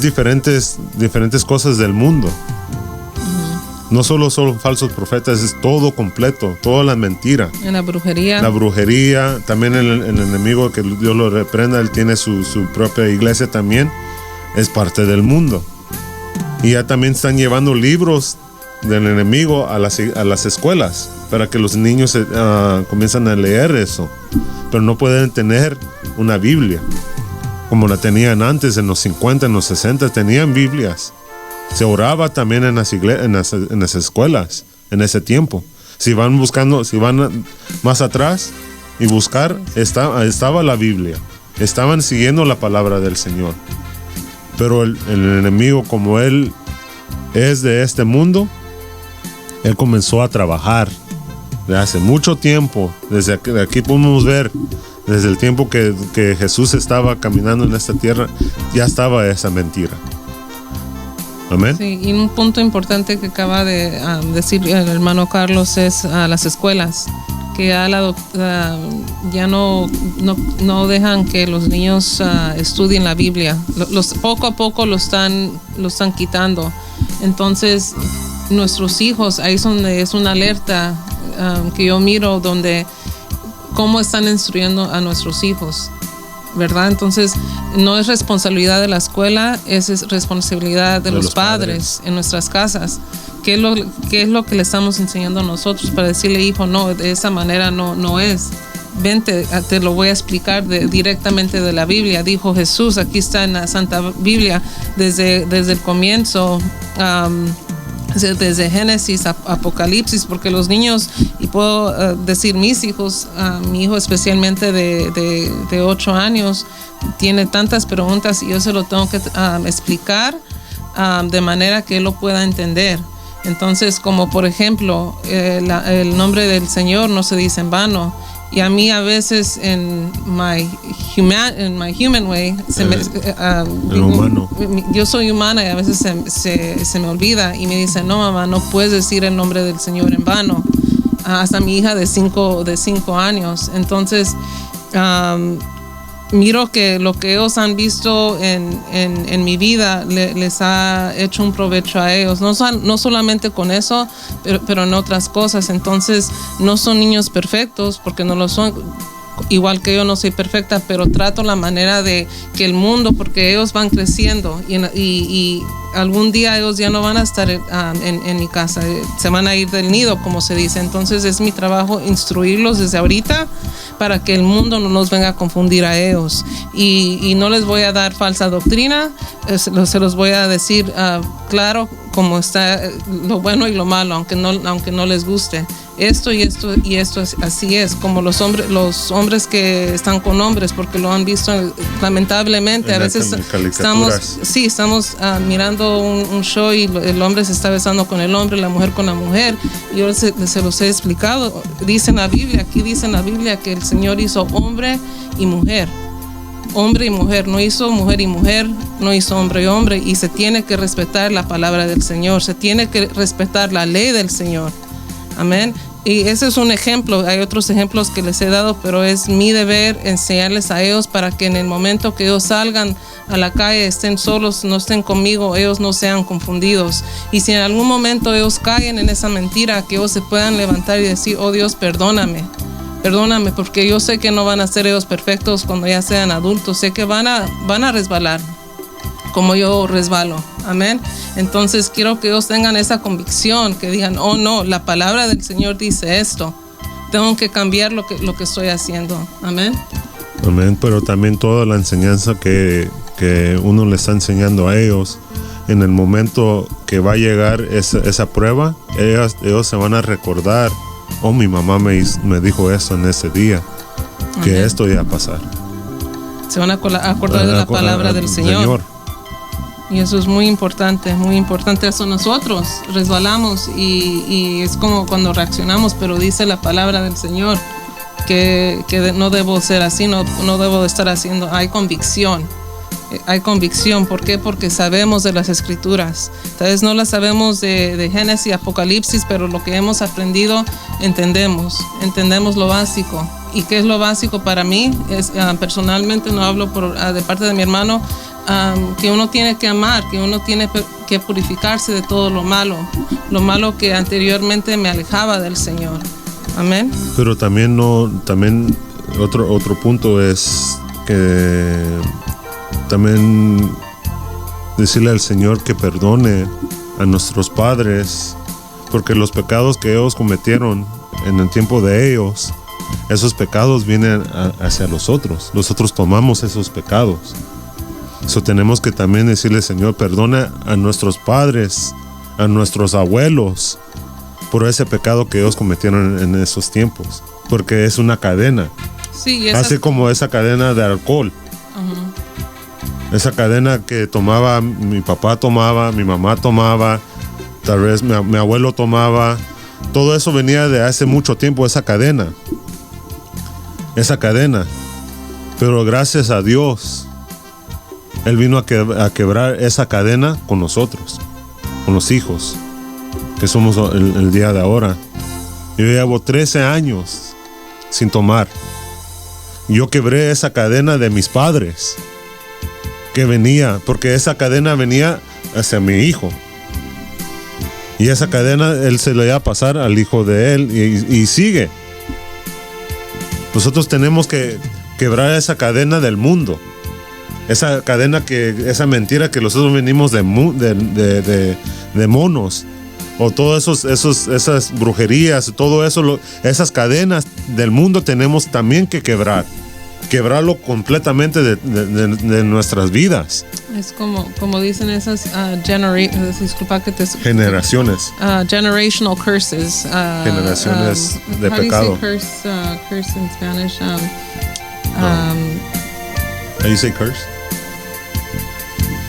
diferentes cosas del mundo. Uh-huh. No solo son falsos profetas, es todo completo, toda la mentira. En la brujería. También el enemigo, que Dios lo reprenda, él tiene su propia iglesia también, es parte del mundo. Y ya también están llevando libros del enemigo a las escuelas para que los niños comiencen a leer eso, pero no pueden tener una Biblia como la tenían antes. En los 50, en los 60 tenían Biblias. Se oraba también en las escuelas en ese tiempo. Si van más atrás y buscar, estaba la Biblia, estaban siguiendo la palabra del Señor. Pero el enemigo, como él es de este mundo, él comenzó a trabajar de hace mucho tiempo. Desde aquí podemos ver, desde el tiempo que Jesús estaba caminando en esta tierra, ya estaba esa mentira. Amén. Sí, y un punto importante que acaba de decir el hermano Carlos es las escuelas, que ya no dejan que los niños estudien la Biblia. Poco a poco lo están quitando. Entonces, nuestros hijos, ahí es donde es una alerta que yo miro, donde cómo están instruyendo a nuestros hijos, ¿verdad? Entonces, no es responsabilidad de la escuela, es responsabilidad de los padres en nuestras casas. ¿Qué es lo que le estamos enseñando a nosotros para decirle, hijo, no, de esa manera no es? Vente, te lo voy a explicar directamente de la Biblia. Dijo Jesús, aquí está en la Santa Biblia, desde el comienzo, desde Génesis, Apocalipsis, porque los niños, y puedo decir mis hijos, mi hijo especialmente de 8 años, tiene tantas preguntas y yo se lo tengo que explicar de manera que él lo pueda entender. Entonces, como por ejemplo, el nombre del Señor no se dice en vano. Y a mí a veces en my human way, humano. Yo soy humana y a veces se me olvida y me dice, no mamá, no puedes decir el nombre del Señor en vano. Hasta mi hija de 5 años. Entonces, miro que lo que ellos han visto en mi vida les ha hecho un provecho a ellos, no solamente con eso, pero en otras cosas. Entonces no son niños perfectos, porque no lo son, igual que yo no soy perfecta, pero trato la manera de que el mundo, porque ellos van creciendo y algún día ellos ya no van a estar en mi casa, se van a ir del nido, como se dice. Entonces es mi trabajo instruirlos desde ahorita para que el mundo no los venga a confundir a ellos. Y no les voy a dar falsa doctrina, se los voy a decir claro como está lo bueno y lo malo, aunque no les guste. Esto y esto y esto, así es, como los hombres que están con hombres, porque lo han visto lamentablemente. A veces estamos mirando un show y el hombre se está besando con el hombre, la mujer con la mujer, y yo se los he explicado. Dice en la Biblia, aquí dice en la Biblia que el Señor hizo hombre y mujer, no hizo mujer y mujer, no hizo hombre y hombre, y se tiene que respetar la palabra del Señor, se tiene que respetar la ley del Señor. Amén. Y ese es un ejemplo. Hay otros ejemplos que les he dado, pero es mi deber enseñarles a ellos para que en el momento que ellos salgan a la calle, estén solos, no estén conmigo, ellos no sean confundidos. Y si en algún momento ellos caen en esa mentira, que ellos se puedan levantar y decir: oh Dios, perdóname, porque yo sé que no van a ser ellos perfectos cuando ya sean adultos. Sé que van a resbalar como yo resbalo. Amén. Entonces quiero que ellos tengan esa convicción, que digan: oh no, la palabra del Señor dice esto, tengo que cambiar lo que estoy haciendo. Amén. Amén. Pero también toda la enseñanza que uno le está enseñando a ellos, en el momento que va a llegar esa prueba, ellos se van a recordar: oh, mi mamá me dijo eso en ese día, que Amén. esto iba a pasar. Se van a acordar de la palabra del Señor. Y eso es muy importante, muy importante. Eso nosotros resbalamos y es como cuando reaccionamos, pero dice la palabra del Señor que no debo ser así, no debo de estar haciendo. Hay convicción. ¿Por qué? Porque sabemos de las Escrituras. Tal vez no las sabemos de Génesis y Apocalipsis, pero lo que hemos aprendido entendemos lo básico. ¿Y qué es lo básico para mí? Personalmente, no hablo de parte de mi hermano, que uno tiene que amar, que uno tiene que purificarse de todo lo malo que anteriormente me alejaba del Señor. Amén. Pero también otro punto es que también decirle al Señor que perdone a nuestros padres, porque los pecados que ellos cometieron en el tiempo de ellos, esos pecados vienen hacia nosotros. Nosotros tomamos esos pecados. Eso tenemos que también decirle: Señor, perdona a nuestros padres, a nuestros abuelos, por ese pecado que ellos cometieron en esos tiempos, porque es una cadena. Sí, así como esa cadena de alcohol. Uh-huh. Esa cadena que tomaba, mi papá tomaba, mi mamá tomaba, tal vez mi abuelo tomaba. Todo eso venía de hace mucho tiempo, esa cadena. Pero gracias a Dios, Él vino a quebrar esa cadena con nosotros, con los hijos que somos el día de ahora. Yo llevo 13 años sin tomar. Yo quebré esa cadena de mis padres que venía, porque esa cadena venía hacia mi hijo. Y esa cadena Él se le iba a pasar al hijo de Él y sigue. Nosotros tenemos que quebrar esa cadena del mundo. Esa cadena, esa mentira que nosotros venimos de monos, o todas esas brujerías, todo eso, esas cadenas del mundo tenemos también que quebrarlo completamente de nuestras vidas. Es como dicen esas generaciones. Generational curses. Generaciones de pecado. How do you say curse in Spanish? How you say curse?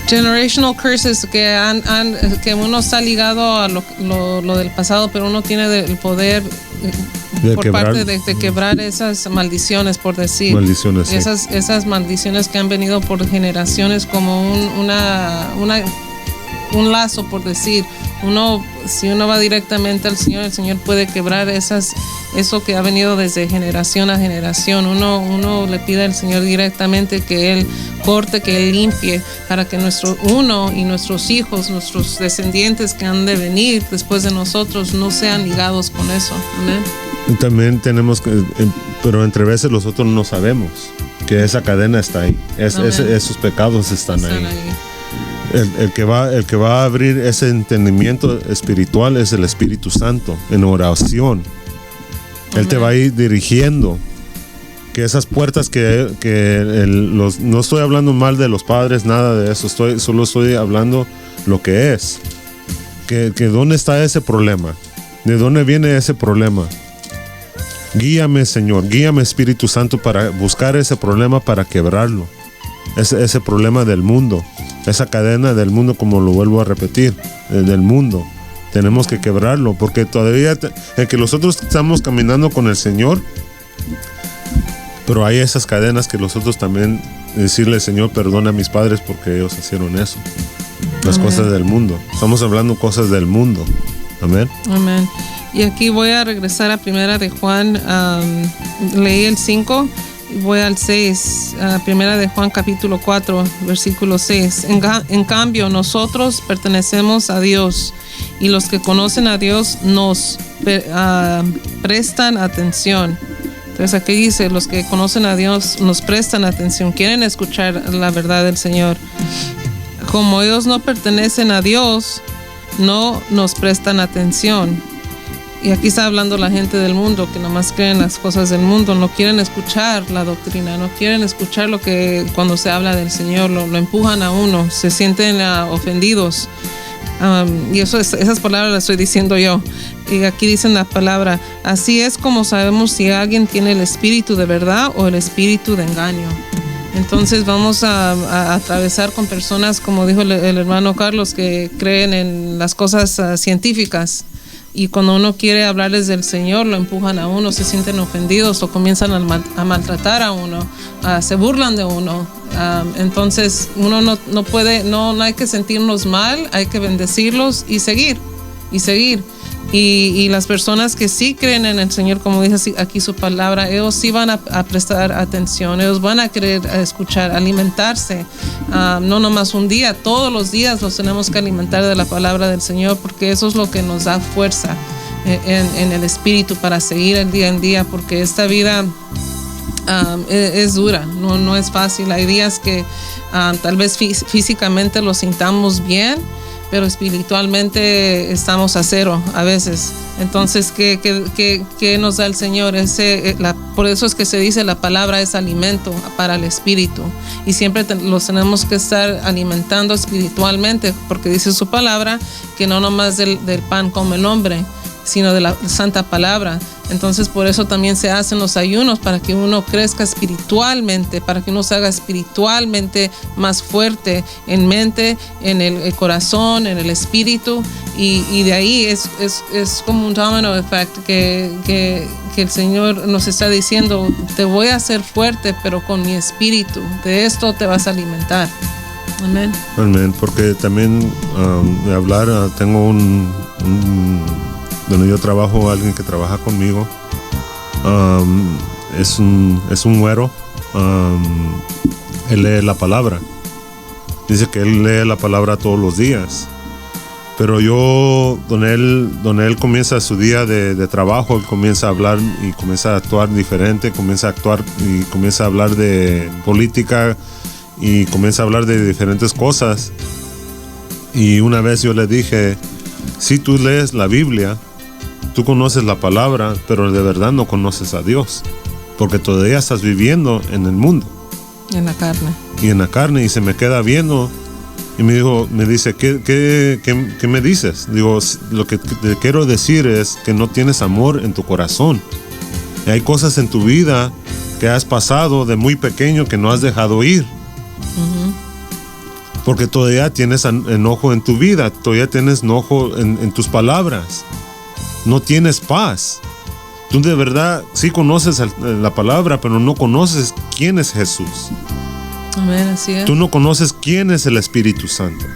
Generational curses que uno está ligado a lo del pasado, pero uno tiene el poder parte de quebrar esas maldiciones, por decir. Maldiciones, sí. Esas maldiciones que han venido por generaciones, como un lazo, por decir. Si uno va directamente al Señor, el Señor puede quebrar eso que ha venido desde generación a generación. Uno le pide al Señor directamente que Él corte, que Él limpie, para que y nuestros hijos, nuestros descendientes que han de venir después de nosotros, no sean ligados con eso. Amén. Y también tenemos que Pero entre veces nosotros no sabemos que esa cadena está ahí. Esos pecados están ahí. El que va a abrir ese entendimiento espiritual es el Espíritu Santo en oración. Él te va a ir dirigiendo. Que esas puertas no estoy hablando mal de los padres, nada de eso. Solo estoy hablando lo que es. Que dónde está ese problema. ¿De dónde viene ese problema? Guíame, Señor, guíame, Espíritu Santo, para buscar ese problema, para quebrarlo. Ese problema del mundo, esa cadena del mundo, como lo vuelvo a repetir, del mundo. Tenemos que quebrarlo, porque todavía en que nosotros estamos caminando con el Señor, pero hay esas cadenas que nosotros también decirle, Señor, perdona a mis padres porque ellos hicieron eso. Las cosas del mundo. Estamos hablando cosas del mundo. Amén. Amén. Y aquí voy a regresar a Primera de Juan. Leí el 5 y voy al 6. Primera de Juan capítulo 4, versículo 6. En cambio, nosotros pertenecemos a Dios, y los que conocen a Dios nos prestan atención. Entonces aquí dice, los que conocen a Dios nos prestan atención, quieren escuchar la verdad del Señor. Como ellos no pertenecen a Dios, no nos prestan atención. Y aquí está hablando la gente del mundo, que nomás creen las cosas del mundo, no quieren escuchar la doctrina, no quieren escuchar lo que cuando se habla del Señor, lo empujan a uno, se sienten ofendidos. Y esas palabras las estoy diciendo yo. Y aquí dicen la palabra, así es como sabemos si alguien tiene el espíritu de verdad o el espíritu de engaño. Entonces vamos a atravesar con personas, como dijo el hermano Carlos, que creen en las cosas científicas. Y cuando uno quiere hablarles del Señor, lo empujan a uno, se sienten ofendidos o comienzan a maltratar a uno, se burlan de uno. Entonces uno no puede, no hay que sentirnos mal, hay que bendecirlos y seguir. Y las personas que sí creen en el Señor, como dice aquí su palabra, ellos sí van a prestar atención, ellos van a querer escuchar, alimentarse. No nomás un día, todos los días los tenemos que alimentar de la palabra del Señor, porque eso es lo que nos da fuerza en el espíritu para seguir el día en día, porque esta vida es dura, no es fácil. Hay días que tal vez físicamente lo sintamos bien, pero espiritualmente estamos a cero a veces. Entonces, ¿qué nos da el Señor? Por eso es que se dice la palabra es alimento para el espíritu. Y siempre los tenemos que estar alimentando espiritualmente, porque dice su palabra que no nomás del pan come el hombre, sino de la santa palabra. Entonces por eso también se hacen los ayunos, para que uno crezca espiritualmente, para que uno se haga espiritualmente más fuerte en mente, en el corazón, en el espíritu, y de ahí es como un domino effect que el Señor nos está diciendo, te voy a hacer fuerte, pero con mi espíritu, de esto te vas a alimentar. Amén. Amén, porque también de hablar, tengo un donde yo trabajo, alguien que trabaja conmigo, es un güero. Él lee la palabra, dice que él lee la palabra todos los días, pero yo, donde él comienza su día de trabajo, él comienza a hablar y comienza a actuar diferente, comienza a hablar de política y comienza a hablar de diferentes cosas. Y una vez yo le dije, si tú lees la Biblia, tú conoces la palabra, pero de verdad no conoces a Dios, porque todavía estás viviendo en el mundo. En la carne. Y en la carne, y se me queda viendo y me dice, ¿qué me dices? Digo, lo que te quiero decir es que no tienes amor en tu corazón. Y hay cosas en tu vida que has pasado de muy pequeño que no has dejado ir. Porque todavía tienes enojo en tu vida, todavía tienes enojo en tus palabras. No tienes paz. Tú de verdad sí conoces la palabra, pero no conoces quién es Jesús. Amén, así es. Tú no conoces quién es el Espíritu Santo.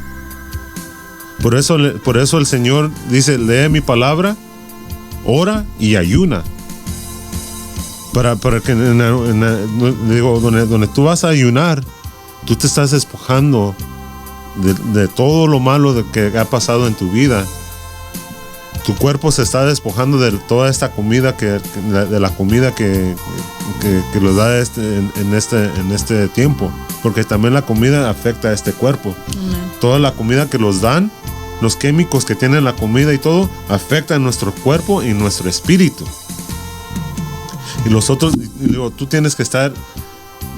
Por eso el Señor dice, lee mi palabra, ora y ayuna. Para que digo, donde tú vas a ayunar, tú te estás despojando de todo lo malo que ha pasado en tu vida. Tu cuerpo se está despojando de toda esta comida, de la comida que que lo da en este tiempo, porque también la comida afecta a este cuerpo. Toda la comida que los dan, los químicos que tiene la comida y todo, afectan nuestro cuerpo y nuestro espíritu. Y los otros, digo, tú tienes que estar,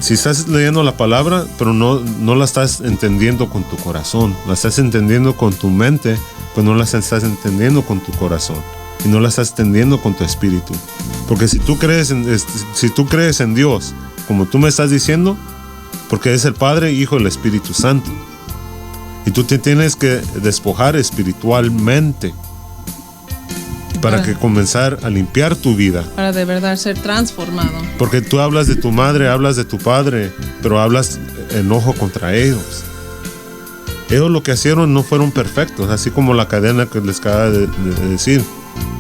si estás leyendo la palabra, pero no la estás entendiendo con tu corazón, la estás entendiendo con tu mente, pues no la estás entendiendo con tu corazón. Y no la estás entendiendo con tu espíritu. Porque si tú crees en Dios, como tú me estás diciendo, porque es el Padre, Hijo y el Espíritu Santo. Y tú te tienes que despojar espiritualmente para que comenzar a limpiar tu vida. Para de verdad ser transformado. Porque tú hablas de tu madre, hablas de tu padre, pero hablas enojo contra ellos. Ellos lo que hicieron no fueron perfectos, así como la cadena que les acaba de decir.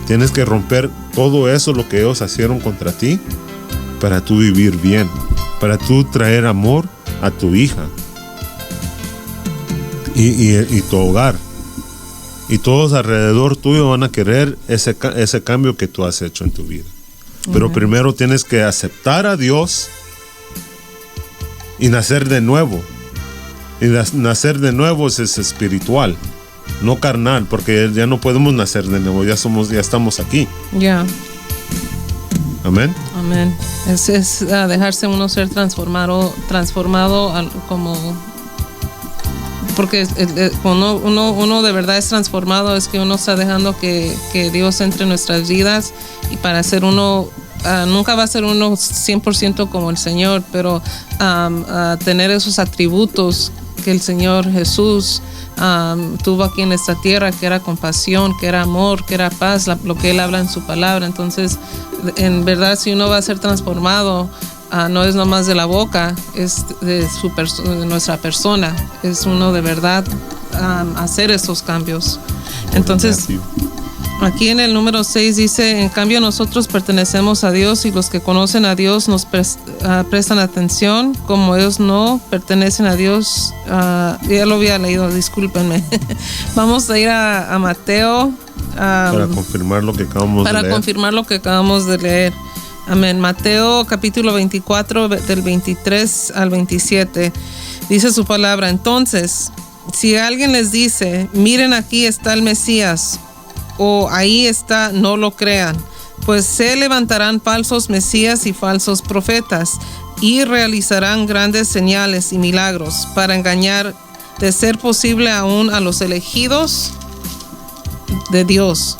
Tienes que romper todo eso, lo que ellos hicieron contra ti, para tú vivir bien, para tú traer amor a tu hija y tu hogar. Y todos alrededor tuyo van a querer ese cambio que tú has hecho en tu vida. Pero primero tienes que aceptar a Dios y nacer de nuevo. Y nacer de nuevo es espiritual, no carnal, porque ya no podemos nacer de nuevo, ya estamos aquí. Ya. Amén. Amén. Es dejarse uno ser transformado como, porque cuando uno de verdad es transformado, es que uno está dejando que Dios entre en nuestras vidas, y para ser uno, nunca va a ser uno 100% como el Señor, pero tener esos atributos que el Señor Jesús tuvo aquí en esta tierra, que era compasión, que era amor, que era paz, lo que Él habla en su palabra. Entonces, en verdad, si uno va a ser transformado, no es nomás de la boca, es de nuestra persona. Es uno de verdad hacer esos cambios. Entonces, aquí en el número 6 dice: en cambio nosotros pertenecemos a Dios, y los que conocen a Dios nos prestan atención. Como ellos no pertenecen a Dios, ya lo había leído, discúlpenme. Vamos a ir a Mateo. Para confirmar lo que acabamos de leer. Amén. Mateo capítulo 24, del 23 al 27. Dice su palabra: entonces, si alguien les dice, miren, aquí está el Mesías, o ahí está, no lo crean, pues se levantarán falsos mesías y falsos profetas, y realizarán grandes señales y milagros para engañar, de ser posible, aún a los elegidos de Dios.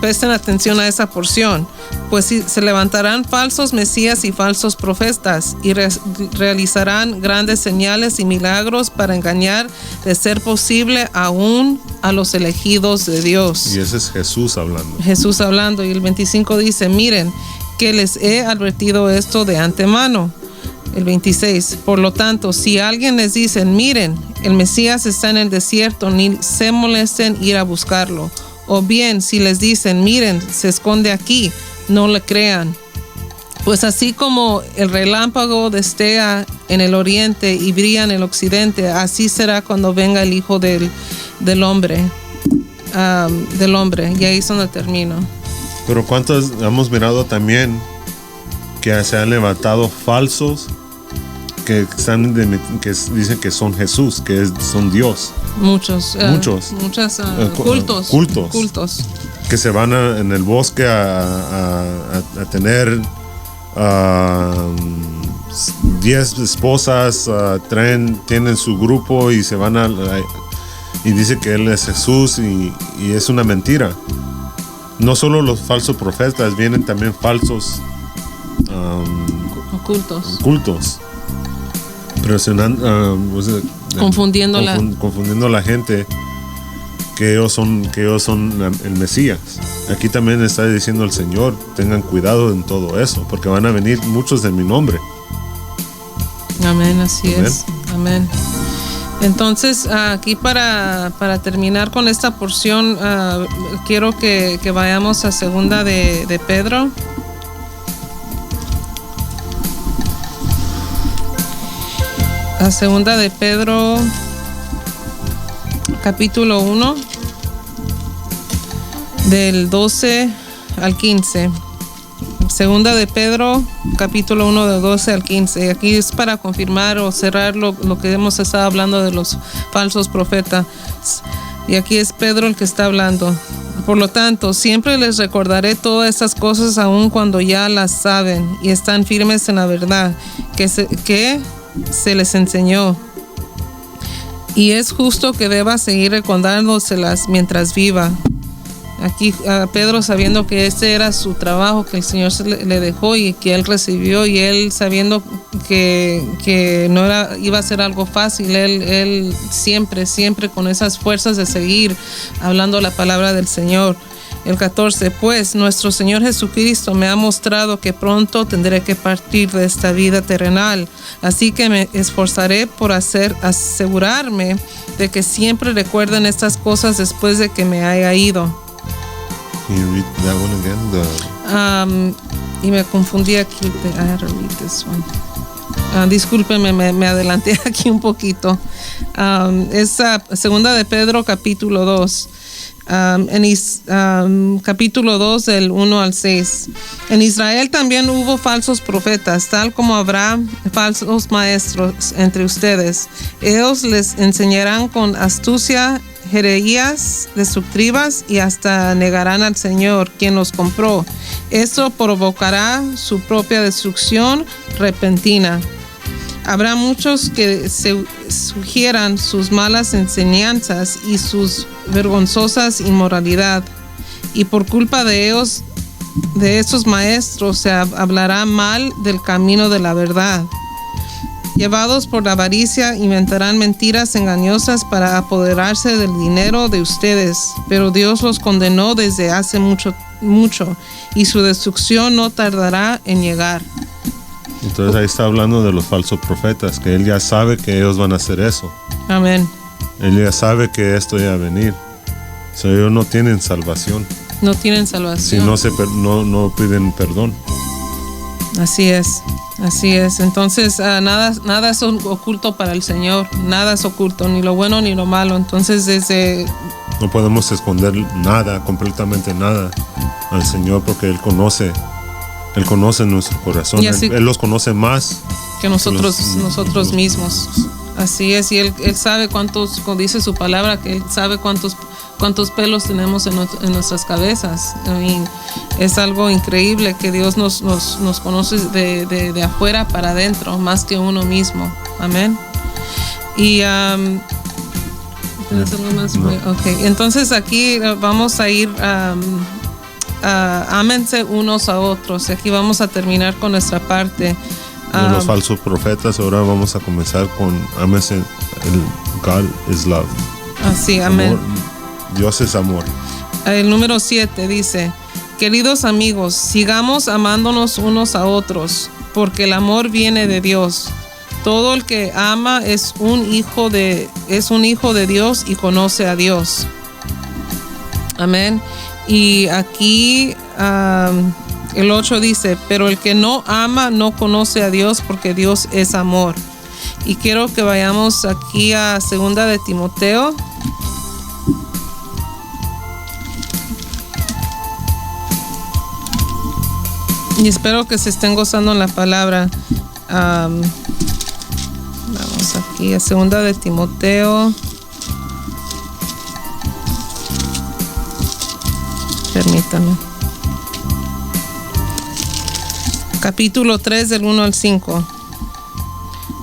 Presten atención a esa porción. Pues se levantarán falsos mesías y falsos profetas, y realizarán grandes señales y milagros para engañar, de ser posible, aún a los elegidos de Dios. Y ese es Jesús hablando. Jesús hablando. Y el 25 dice: miren, que les he advertido esto de antemano. El 26, por lo tanto, si alguien les dice, miren, el Mesías está en el desierto, ni se molesten ir a buscarlo. O bien, si les dicen, miren, se esconde aquí, no le crean. Pues así como el relámpago destellea en el oriente y brilla en el occidente, así será cuando venga el Hijo del Hombre. Y ahí es donde termino. Pero ¿cuántos hemos mirado también que se han levantado falsos que dicen que son Jesús, que son Dios? Muchos cultos que se van en el bosque a tener 10 esposas, tienen su grupo y se van y dice que Él es Jesús, y es una mentira. No solo los falsos profetas, vienen también falsos cultos, presionando, confundiendo a la gente que ellos son el Mesías. Aquí también está diciendo el Señor: tengan cuidado en todo eso, porque van a venir muchos de mi nombre. Amén, así es. Amén. Entonces, aquí para terminar con esta porción, quiero que vayamos a segunda de Pedro. A segunda de Pedro, capítulo 1, del 12 al 15. Segunda de Pedro, capítulo 1, de 12 al 15. Aquí es para confirmar o cerrar lo que hemos estado hablando de los falsos profetas. Y aquí es Pedro el que está hablando. Por lo tanto, siempre les recordaré todas estas cosas aun cuando ya las saben y están firmes en la verdad que se les enseñó. Y es justo que deba seguir recordándoselas mientras viva. Aquí Pedro, sabiendo que este era su trabajo, que el Señor le dejó y que él recibió, y él sabiendo que no iba a ser algo fácil, él siempre con esas fuerzas de seguir hablando la palabra del Señor. El 14, pues nuestro Señor Jesucristo me ha mostrado que pronto tendré que partir de esta vida terrenal, así que me esforzaré por asegurarme de que siempre recuerden estas cosas después de que me haya ido. Can you read that one again? Y me confundí aquí. I had to read this one. Discúlpenme, me adelanté aquí un poquito. Es segunda de Pedro, capítulo 2. Capítulo 2, del 1 al 6. En Israel también hubo falsos profetas, tal como habrá falsos maestros entre ustedes. Ellos les enseñarán con astucia herejías destructivas y hasta negarán al Señor, quien los compró. Esto provocará su propia destrucción repentina. Habrá muchos que se sugieran sus malas enseñanzas y sus vergonzosas inmoralidad, y por culpa de ellos, de estos maestros, se hablará mal del camino de la verdad. Llevados por la avaricia, inventarán mentiras engañosas para apoderarse del dinero de ustedes, pero Dios los condenó desde hace mucho, y su destrucción no tardará en llegar. Entonces ahí está hablando de los falsos profetas, que él ya sabe que ellos van a hacer eso. Amén. Él ya sabe que esto ya va a venir. O sea, ellos no tienen salvación. No tienen salvación. Si no piden perdón. Así es. Entonces, nada es oculto para el Señor. Nada es oculto, ni lo bueno ni lo malo. Entonces, no podemos esconder nada, completamente nada al Señor, porque Él conoce nuestro corazón. Él los conoce más que nosotros mismos. Así es, y Él sabe cuántos, como dice su palabra, que Él sabe cuántos pelos tenemos en nuestras cabezas. Es algo increíble que Dios nos conoce de afuera para adentro, más que uno mismo. Amén. Y ¿tienes algo más? No. Okay. Entonces aquí vamos a ir ámense unos a otros. Aquí vamos a terminar con nuestra parte de los falsos profetas. Ahora vamos a comenzar con ámense. God is love. Así, amén. Dios es amor. El número 7 dice: queridos amigos, sigamos amándonos unos a otros, porque el amor viene de Dios. Todo el que ama es un hijo de Dios y conoce a Dios. Amén. Y aquí el 8 dice: pero el que no ama no conoce a Dios, porque Dios es amor. Y quiero que vayamos aquí a segunda de Timoteo. Y espero que se estén gozando en la palabra. Vamos aquí a segunda de Timoteo. Permítame. Capítulo 3, del 1 al 5.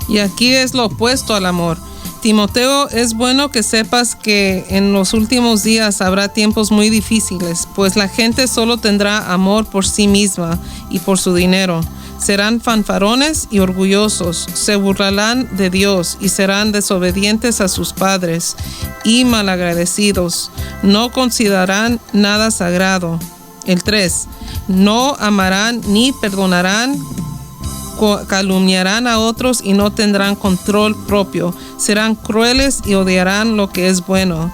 Y aquí es lo opuesto al amor. Timoteo, es bueno que sepas que en los últimos días habrá tiempos muy difíciles, pues la gente solo tendrá amor por sí misma y por su dinero. Serán fanfarones y orgullosos, se burlarán de Dios y serán desobedientes a sus padres y malagradecidos. No considerarán nada sagrado. El 3. No amarán ni perdonarán, calumniarán a otros y no tendrán control propio. Serán crueles y odiarán lo que es bueno.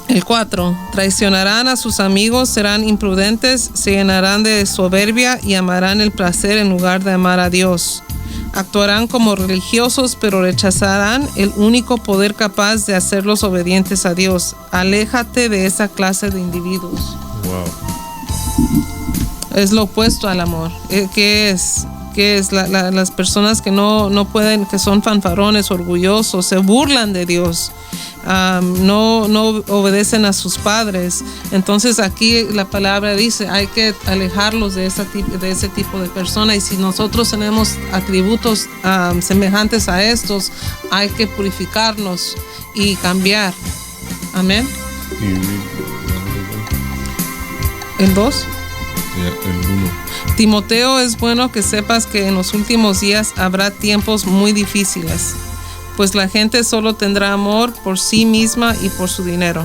El 4. Traicionarán a sus amigos, serán imprudentes, se llenarán de soberbia y amarán el placer en lugar de amar a Dios. Actuarán como religiosos, pero rechazarán el único poder capaz de hacerlos obedientes a Dios. Aléjate de esa clase de individuos. Wow. es lo opuesto al amor. ¿Qué es? Las personas que no pueden, que son fanfarrones, orgullosos, se burlan de Dios, no obedecen a sus padres. Entonces aquí la palabra dice, hay que alejarlos de ese tipo de personas, y si nosotros tenemos atributos semejantes a estos, hay que purificarnos y cambiar. Amén. ¿El 2? El 1. Timoteo, es bueno que sepas que en los últimos días habrá tiempos muy difíciles, pues la gente solo tendrá amor por sí misma y por su dinero.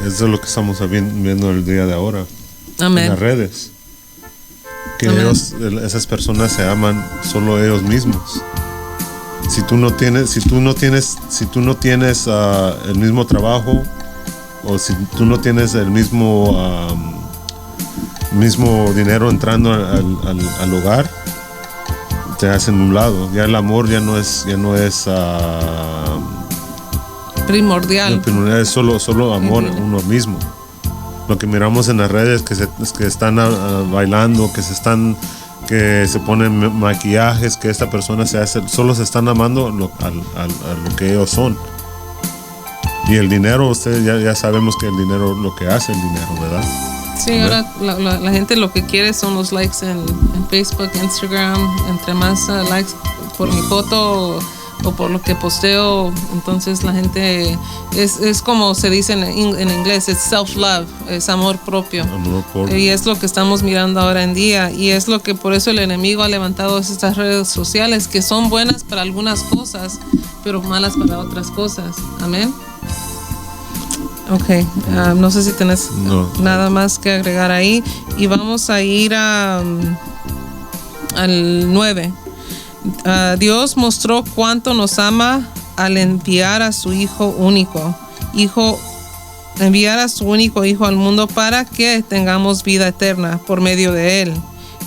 Eso es lo que estamos viendo el día de ahora. Amén. En las redes. Que Amén. esas personas se aman solo ellos mismos. Si tú no tienes el mismo trabajo, o si tú no tienes el mismo dinero entrando al hogar, te hacen un lado. Ya el amor ya no es Primordial. es solo amor a uno mismo. Lo que miramos en las redes, que están bailando, que se ponen maquillajes, que esta persona solo se están amando a lo que ellos son. Y el dinero, ustedes ya sabemos que el dinero, lo que hace el dinero, ¿verdad? Sí, ahora la gente lo que quiere son los likes en Facebook, Instagram. Entre más likes por mi foto o por lo que posteo, entonces la gente es como se dice en inglés, es self-love, es amor propio. Amor propio. Y es lo que estamos mirando ahora en día, y es lo que por eso el enemigo ha levantado estas redes sociales, que son buenas para algunas cosas, pero malas para otras cosas. Amén. Ok, no sé si tenés nada más que agregar ahí, y vamos a ir al 9. Dios mostró cuánto nos ama al enviar a su Hijo único, enviar a su único Hijo al mundo para que tengamos vida eterna por medio de Él.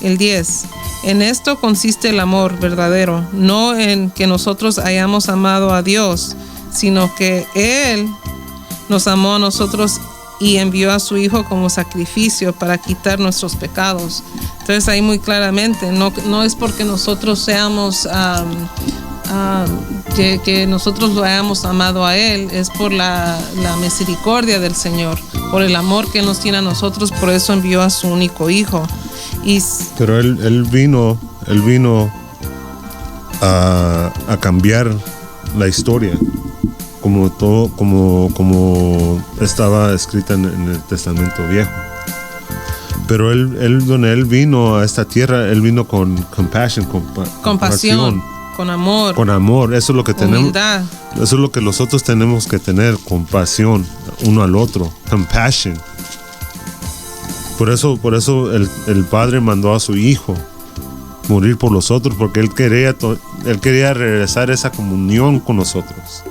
El 10. En esto consiste el amor verdadero, no en que nosotros hayamos amado a Dios, sino que Él nos amó a nosotros y envió a su Hijo como sacrificio para quitar nuestros pecados. Entonces ahí muy claramente, no es porque nosotros seamos, que nosotros lo hayamos amado a Él, es por la misericordia del Señor, por el amor que Él nos tiene a nosotros, por eso envió a su único Hijo. Pero él vino a cambiar la historia, como estaba escrita en el Testamento Viejo. Pero donde él vino a esta tierra, él vino con compasión, compasión, con amor. Con amor, eso es lo que humildad. Eso es lo que nosotros tenemos que tener, compasión uno al otro, compassion. Por eso el Padre mandó a su Hijo morir por los otros, porque él quería regresar esa comunión con nosotros.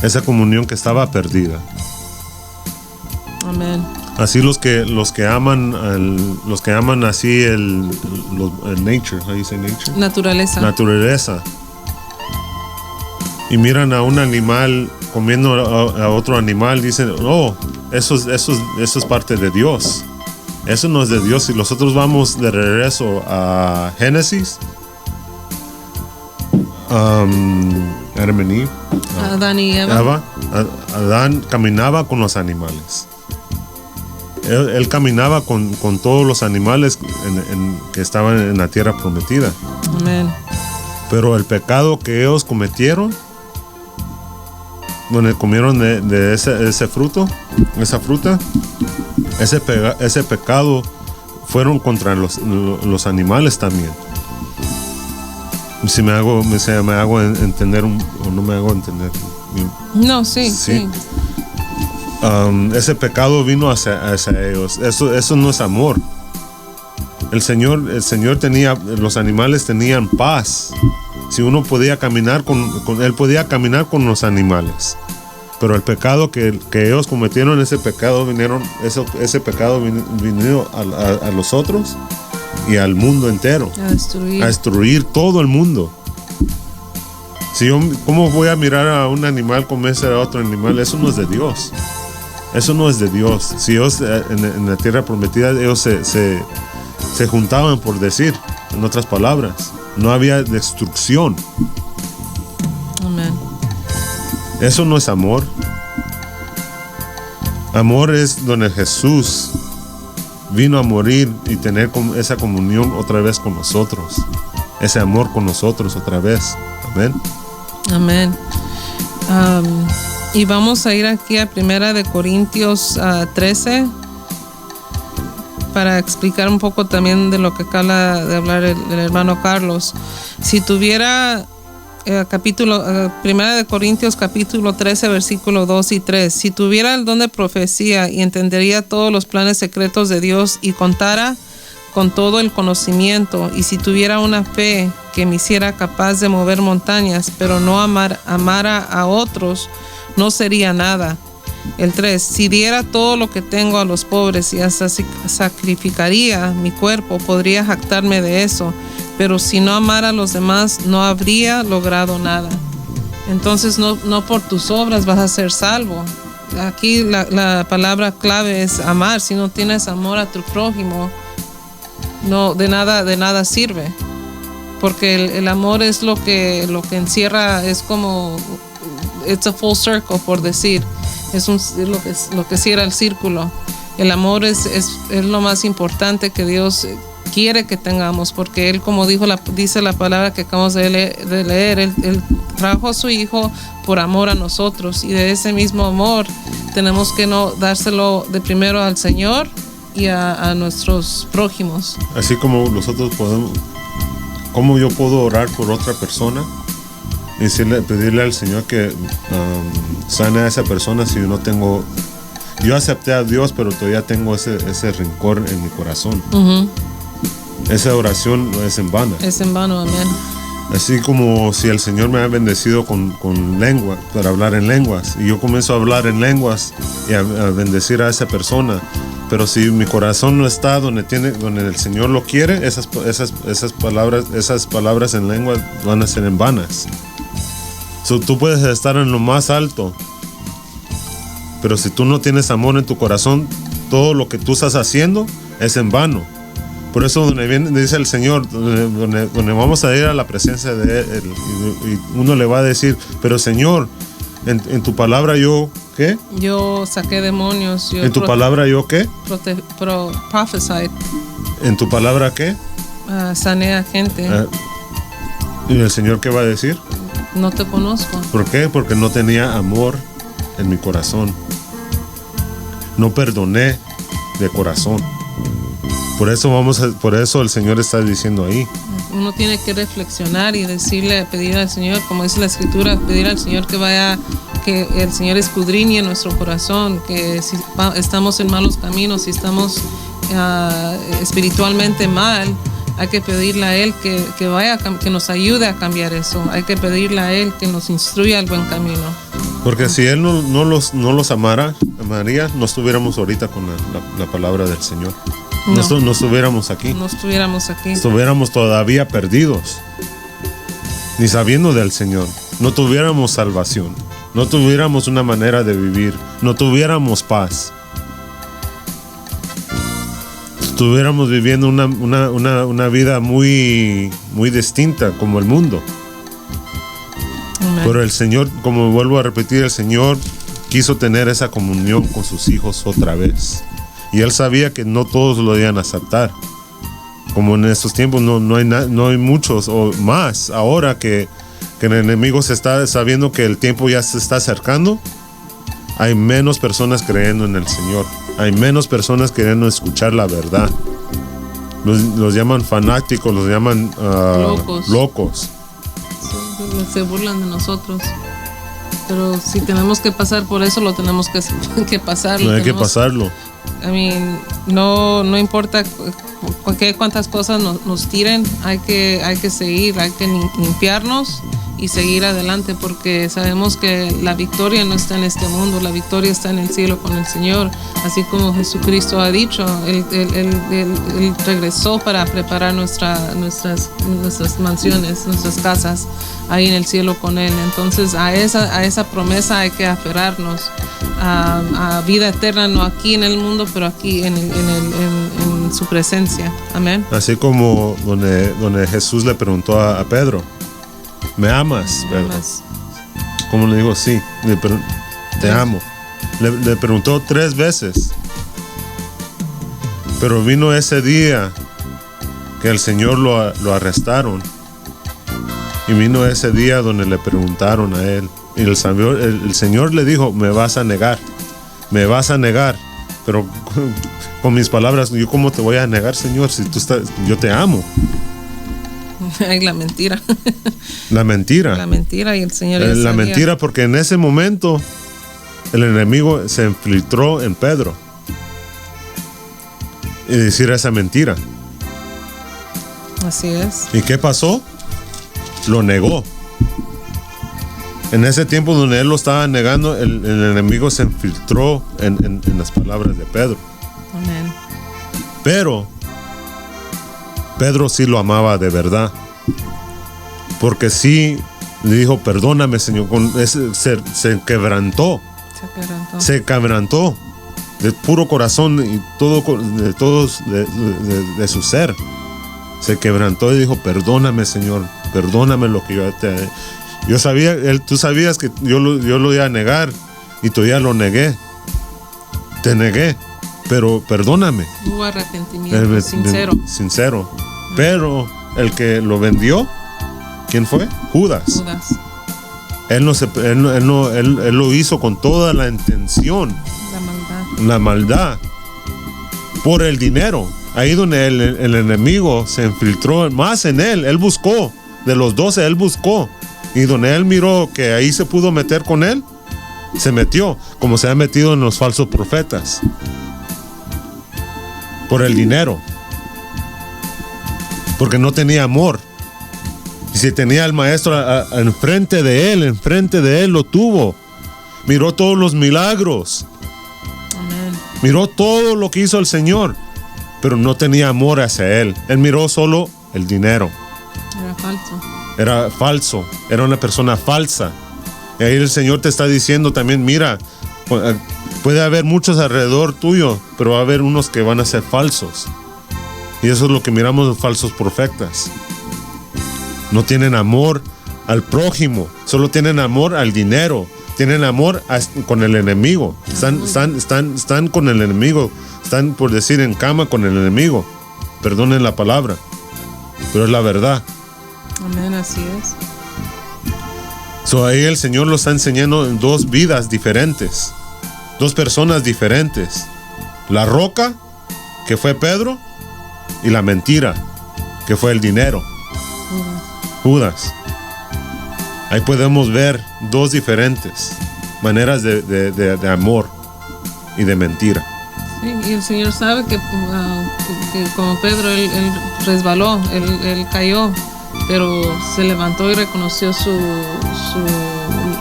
Esa comunión que estaba perdida. Amén. Así los que aman así el nature, how you say nature? Naturaleza. Y miran a un animal comiendo a otro animal, dicen, oh, eso es parte de Dios. Eso no es de Dios. Si nosotros vamos de regreso a Génesis, Adam y Eve. Adán y Eva. Adán caminaba con los animales. Él caminaba con todos los animales que estaban en la tierra prometida. Amén. Pero el pecado que ellos cometieron, bueno, comieron de ese fruto, esa fruta, ese pecado fueron contra los animales también. Si me hago entender o no me hago entender. No, sí. Ese pecado vino hacia ellos. Eso no es amor. El Señor tenía, los animales tenían paz. Si uno podía caminar él podía caminar con los animales. Pero el pecado que ellos cometieron, ese pecado vino a los otros y al mundo entero. A destruir todo el mundo. ¿Cómo voy a mirar a un animal comerse a otro animal? Eso no es de Dios. Eso no es de Dios. Si ellos en la tierra prometida, ellos se juntaban por decir, en otras palabras. No había destrucción. Amén. Eso no es amor. Amor es donde Jesús vino a morir y tener esa comunión otra vez con nosotros. Ese amor con nosotros otra vez. Amén. Amén. Y vamos a ir aquí a 1 Corintios 13 para explicar un poco también de lo que acaba de hablar el hermano Carlos. Si tuviera 1 Corintios capítulo 13 versículo 2 y 3, si tuviera el don de profecía y entendería todos los planes secretos de Dios y contara con todo el conocimiento, y si tuviera una fe que me hiciera capaz de mover montañas, pero no amara a otros, no sería nada. El 3, si diera todo lo que tengo a los pobres y hasta sacrificaría mi cuerpo, podría jactarme de eso, pero si no amara a los demás, no habría logrado nada. Entonces no por tus obras vas a ser salvo. Aquí la palabra clave es amar. Si no tienes amor a tu prójimo, no, de nada sirve, porque el amor es lo que encierra, es como it's a full circle, por decir, es lo que cierra el círculo. El amor es lo más importante que Dios quiere que tengamos, porque Él, como dice la palabra que acabamos de leer, Él trajo a su Hijo por amor a nosotros, y de ese mismo amor tenemos que dárselo de primero al Señor y a nuestros prójimos. Así como nosotros ¿cómo yo puedo orar por otra persona y pedirle al Señor que sane a esa persona si yo acepté a Dios, pero todavía tengo ese rencor en mi corazón? Uh-huh. Esa oración es en vano. Es en vano, amén. Así como si el Señor me ha bendecido con lengua, para hablar en lenguas, y yo comienzo a hablar en lenguas y a bendecir a esa persona, pero si mi corazón no está donde el Señor lo quiere, esas palabras en lengua van a ser en vanas. Tú puedes estar en lo más alto, pero si tú no tienes amor en tu corazón, todo lo que tú estás haciendo es en vano. Por eso dice el Señor, donde vamos a ir a la presencia de Él, y uno le va a decir, pero Señor, en tu palabra yo, ¿qué? Yo saqué demonios. ¿En tu palabra yo qué? Prophesied. ¿En tu palabra qué? Sané a gente. ¿Y el Señor qué va a decir? No te conozco. ¿Por qué? Porque no tenía amor en mi corazón. No perdoné de corazón. Por eso el Señor está diciendo ahí. Uno tiene que reflexionar y pedir al Señor, como dice la Escritura, pedir al Señor que el Señor escudriñe nuestro corazón, que si estamos en malos caminos, si estamos espiritualmente mal, hay que pedirle a Él que nos ayude a cambiar eso. Hay que pedirle a Él que nos instruya al buen camino. Porque si Él no los amaría, no estuviéramos ahorita con la palabra del Señor. No estuviéramos aquí. No estuviéramos aquí. Estuviéramos todavía perdidos, ni sabiendo del Señor. No tuviéramos salvación. No tuviéramos una manera de vivir. No tuviéramos paz. Estuviéramos viviendo una vida muy, muy distinta como el mundo. Pero el Señor, como vuelvo a repetir, el Señor quiso tener esa comunión con sus hijos otra vez. Y Él sabía que no todos lo iban a aceptar. Como en estos tiempos no hay muchos o más. Ahora que el enemigo se está sabiendo que el tiempo ya se está acercando, hay menos personas creyendo en el Señor. Hay menos personas queriendo escuchar la verdad. Los llaman fanáticos, los llaman locos. Sí, se burlan de nosotros. Pero si tenemos que pasar por eso, lo tenemos que pasar. No hay que pasarlo. No importa cuántas cosas nos tiren, hay que seguir, hay que limpiarnos y seguir adelante, porque sabemos que la victoria no está en este mundo, la victoria está en el cielo con el Señor, así como Jesucristo ha dicho. Él regresó para preparar nuestras mansiones, nuestras casas ahí en el cielo con Él. Entonces a esa promesa hay que aferrarnos, a vida eterna, no aquí en el mundo, pero aquí en su presencia. Amén. Así como donde Jesús le preguntó a Pedro, ¿me amas, Pedro? Amas. Como le digo, sí, te amo. Le preguntó 3 veces. Pero vino ese día que el Señor lo arrestaron. Y vino ese día donde le preguntaron a él. Y el Señor le dijo, me vas a negar. Me vas a negar. Pero con mis palabras, ¿yo cómo te voy a negar, Señor? Si yo te amo. Ay, la mentira. La mentira. La mentira y el Señor ya La sabía. mentira, porque en ese momento el enemigo se infiltró en Pedro. Y decir esa mentira. Así es. ¿Y qué pasó? Lo negó. En ese tiempo donde él lo estaba negando, el enemigo se infiltró en las palabras de Pedro. Amén. Pero Pedro sí lo amaba de verdad. Porque sí le dijo, perdóname, Señor. Se quebrantó. Se quebrantó. Se quebrantó de puro corazón y de su ser. Se quebrantó y dijo, perdóname, Señor, perdóname lo que yo sabía, tú sabías que yo lo iba a negar y todavía lo negué. Te negué, pero perdóname. Hubo arrepentimiento sincero. Pero el que lo vendió, ¿quién fue? Judas. Él lo hizo con toda la intención. La maldad. Por el dinero. Ahí donde el enemigo se infiltró más en él. Él buscó. De los 12 él buscó. Y donde él miró que ahí se pudo meter con él, se metió. Como se ha metido en los falsos profetas. Por el dinero. Porque no tenía amor. Y si tenía al maestro enfrente de él lo tuvo. Miró todos los milagros. Amén. Miró todo lo que hizo el Señor, pero no tenía amor hacia él. Él miró solo el dinero. Era falso. Era una persona falsa. Y ahí el Señor te está diciendo también, mira, puede haber muchos alrededor tuyo, pero va a haber unos que van a ser falsos. Y eso es lo que miramos los falsos profetas. No tienen amor al prójimo, solo tienen amor al dinero. Tienen amor con el enemigo. Están con el enemigo. Están, por decir, en cama con el enemigo. Perdonen la palabra, pero es la verdad. Amén, así es. Ahí el Señor lo está enseñando en 2 vidas diferentes. 2 personas diferentes. La roca, que fue Pedro, y la mentira, que fue el dinero. Judas. Ahí podemos ver 2 diferentes maneras de amor y de mentira. Sí, y el Señor sabe que como Pedro, él resbaló, él cayó, pero se levantó y reconoció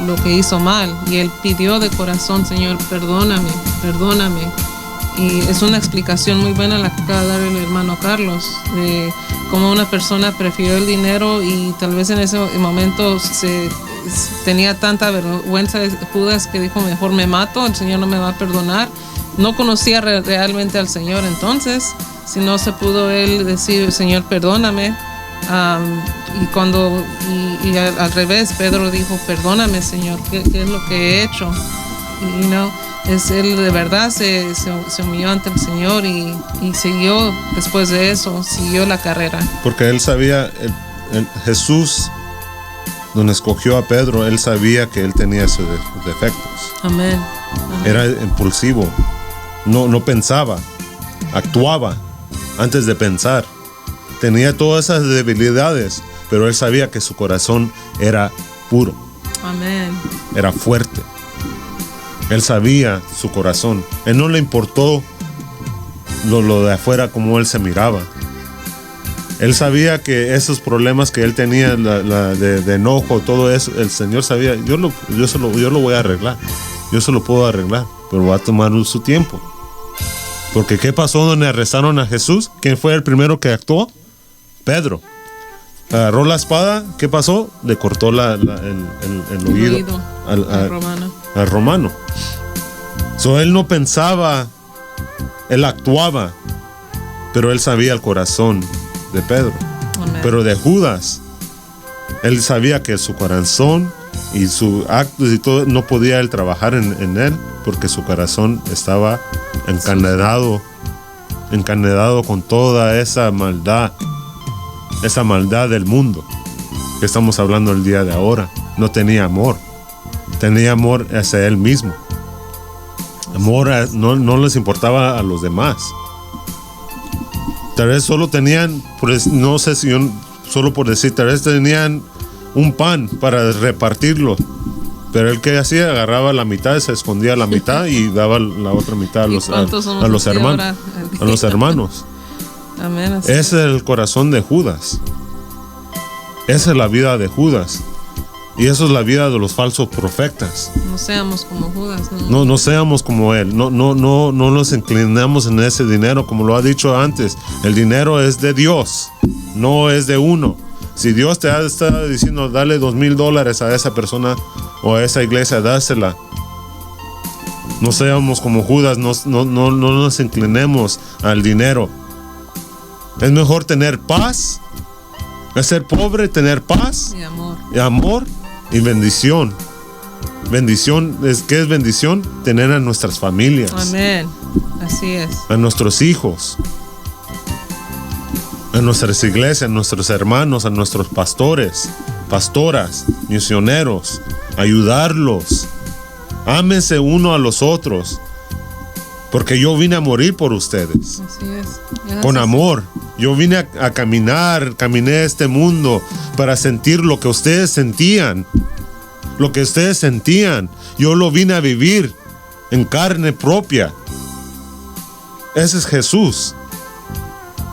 lo que hizo mal. Y él pidió de corazón, Señor, perdóname. Y es una explicación muy buena la que acaba de dar el hermano Carlos, de cómo una persona prefirió el dinero y tal vez en ese momento tenía tanta vergüenza de Judas que dijo, mejor me mato, el Señor no me va a perdonar. No conocía realmente al Señor entonces, si no se pudo él decir, Señor, perdóname. Y al revés, Pedro dijo, perdóname, Señor, ¿qué es lo que he hecho? Él de verdad se humilló ante el Señor y siguió, después de eso, siguió la carrera. Porque él sabía, Jesús, donde escogió a Pedro, él sabía que él tenía sus defectos. Amén. Era impulsivo, no pensaba, actuaba antes de pensar. Tenía todas esas debilidades, pero él sabía que su corazón era puro. Amén. Era fuerte. Él sabía su corazón. Él no le importó lo de afuera, como él se miraba. Él sabía que esos problemas que él tenía, de enojo, todo eso, el Señor sabía, yo lo voy a arreglar. Yo se lo puedo arreglar, pero va a tomar su tiempo. Porque ¿qué pasó donde arrestaron a Jesús? ¿Quién fue el primero que actuó? Pedro. Agarró la espada, ¿qué pasó? Le cortó el oído al romano. Él no pensaba, él actuaba. Pero él sabía el corazón de Pedro. Amén. Pero de Judas, él sabía que su corazón y sus actos y todo, no podía él trabajar en él, porque su corazón estaba encandenado con toda esa maldad del mundo que estamos hablando el día de ahora. No tenía amor hacia él mismo. No les importaba a los demás. Tal vez solo tenían, no sé si solo por decir, tal vez tenían un pan para repartirlo. Pero él, que hacía, agarraba la mitad, se escondía la mitad y daba la otra mitad a los hermanos. Amén. Ese es el corazón de Judas. Esa es la vida de Judas. Y eso es la vida de los falsos profetas. No seamos como Judas, No seamos como él. No nos inclinamos en ese dinero, como lo ha dicho antes. El dinero es de Dios, no es de uno. Si Dios te está diciendo dale $2,000 a esa persona o a esa iglesia, dásela. No seamos como Judas, no nos inclinemos al dinero. Es mejor tener paz, es ser pobre, tener paz y amor y bendición. Bendición, ¿qué es bendición? Tener a nuestras familias. Amén. Así es. A nuestros hijos, a nuestras iglesias, a nuestros hermanos, a nuestros pastores, pastoras, misioneros, ayudarlos. Ámense uno a los otros, porque yo vine a morir por ustedes. Así es. Con amor. Yo vine a caminé este mundo para sentir lo que ustedes sentían. Lo que ustedes sentían, yo lo vine a vivir en carne propia. Ese es Jesús.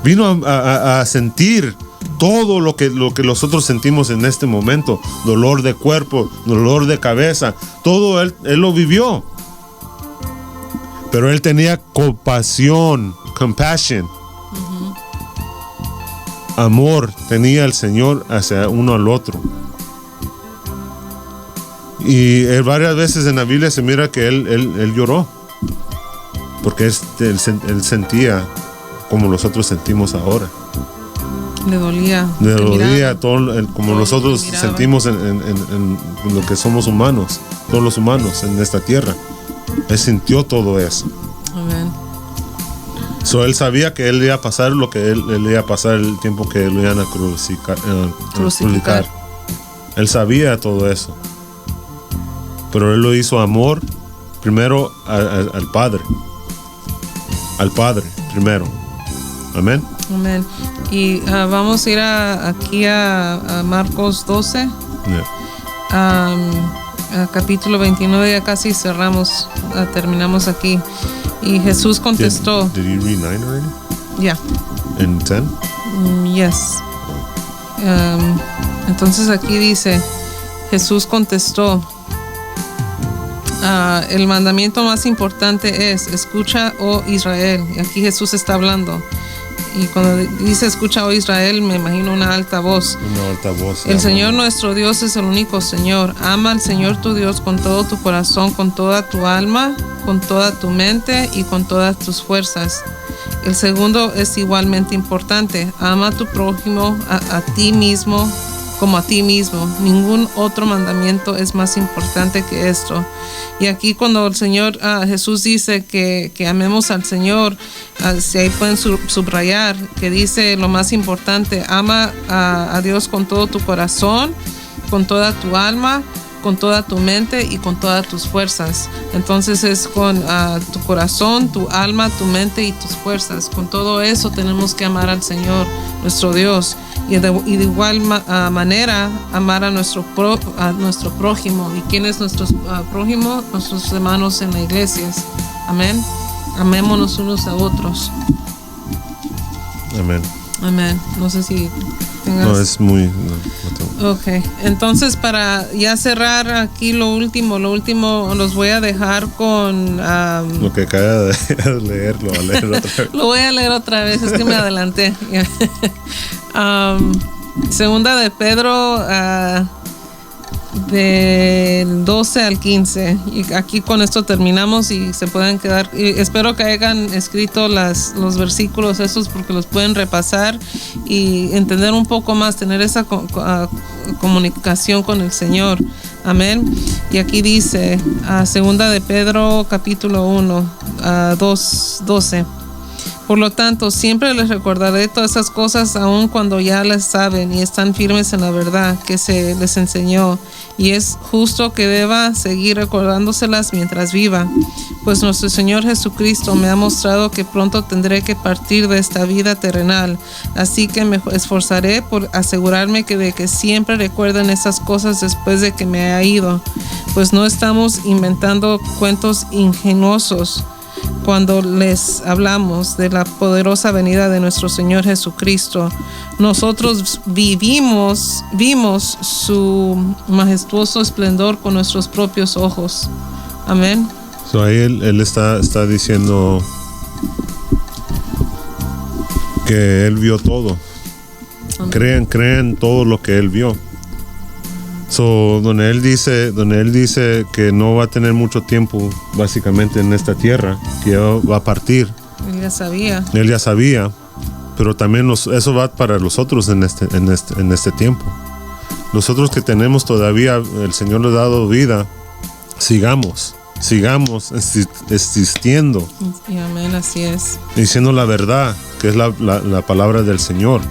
Vino a sentir todo lo que nosotros sentimos en este momento. Dolor de cuerpo, dolor de cabeza, todo él lo vivió. Pero él tenía compasión, compassion. Amor tenía el Señor hacia uno al otro. Y varias veces en la Biblia se mira que él lloró, porque él sentía como nosotros sentimos ahora. Le dolía todo, como nosotros sentimos en lo que somos humanos, todos los humanos en esta tierra. Él sintió todo eso. Amén. Él sabía que él iba a pasar lo que él iba a pasar el tiempo que lo iban a crucificar. Él sabía todo eso. Pero él lo hizo amor primero al Padre. Al Padre primero. Amén. Amén. Y vamos a ir aquí a Marcos 12. Yeah. Capítulo 29, ya casi cerramos, terminamos aquí. Y Jesús contestó. Did you read 9 already? Yeah. And 10? Yes. Entonces aquí dice, Jesús contestó, el mandamiento más importante es, escucha, oh Israel. Y aquí Jesús está hablando. Y cuando dice escucha, oh Israel, me imagino una alta voz. Una alta voz. El Señor nuestro Dios es el único Señor. Ama al Señor tu Dios con todo tu corazón, con toda tu alma, con toda tu mente y con todas tus fuerzas. El segundo es igualmente importante. Ama a tu prójimo a ti mismo como a ti mismo. Ningún otro mandamiento es más importante que esto. Y aquí cuando el Señor Jesús dice que amemos al Señor, si ahí pueden subrayar que dice lo más importante, ama a Dios con todo tu corazón, con toda tu alma, con toda tu mente y con todas tus fuerzas. Entonces es con tu corazón, tu alma, tu mente y tus fuerzas. Con todo eso tenemos que amar al Señor, nuestro Dios. Y de igual manera amar a nuestro prójimo. ¿Y quién es nuestro prójimo? Nuestros hermanos en las iglesias. Amén. Amémonos unos a otros. Amén. Amén. No sé si tengas... No, es muy... No. Ok, entonces para ya cerrar aquí lo último los voy a dejar con... lo que acaba de leer, lo voy a leer otra vez. Lo voy a leer otra vez, es que me adelanté. Segunda de Pedro del 12 al 15. Y aquí con esto terminamos y se pueden quedar. Y espero que hayan escrito los versículos estos porque los pueden repasar y entender un poco más, tener esa comunicación con el Señor. Amén. Y aquí dice, segunda de Pedro capítulo 1, 12. Por lo tanto, siempre les recordaré todas esas cosas, aun cuando ya las saben y están firmes en la verdad que se les enseñó. Y es justo que deba seguir recordándoselas mientras viva, pues nuestro Señor Jesucristo me ha mostrado que pronto tendré que partir de esta vida terrenal. Así que me esforzaré por asegurarme de que siempre recuerden esas cosas después de que me haya ido, pues no estamos inventando cuentos ingenuosos cuando les hablamos de la poderosa venida de nuestro Señor Jesucristo. Nosotros vimos su majestuoso esplendor con nuestros propios ojos. Amén. So ahí él está diciendo que él vio todo. Crean todo lo que él vio. So, donde él dice que no va a tener mucho tiempo básicamente en esta tierra, que va a partir. Él ya sabía, pero también eso va para los otros en este tiempo. Nosotros que tenemos todavía, el Señor nos ha dado vida, sigamos existiendo. Y amén, así es. Diciendo la verdad, que es la palabra del Señor.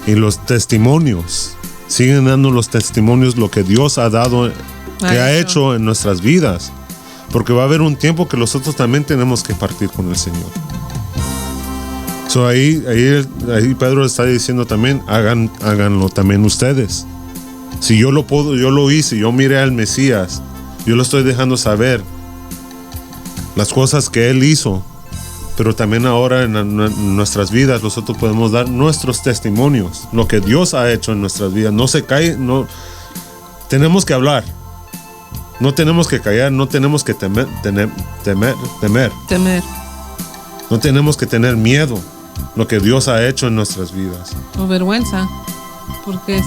Y los testimonios. Siguen dando los testimonios lo que Dios ha dado, que ha hecho en nuestras vidas. Porque va a haber un tiempo que nosotros también tenemos que partir con el Señor. So ahí Pedro está diciendo también, háganlo también ustedes. Si yo lo hice, yo miré al Mesías, yo lo estoy dejando saber las cosas que Él hizo. Pero también ahora en nuestras vidas nosotros podemos dar nuestros testimonios, lo que Dios ha hecho en nuestras vidas. No se cae, no tenemos que hablar, no tenemos que callar, no tenemos que temer. No tenemos que tener miedo, lo que Dios ha hecho en nuestras vidas. O vergüenza, porque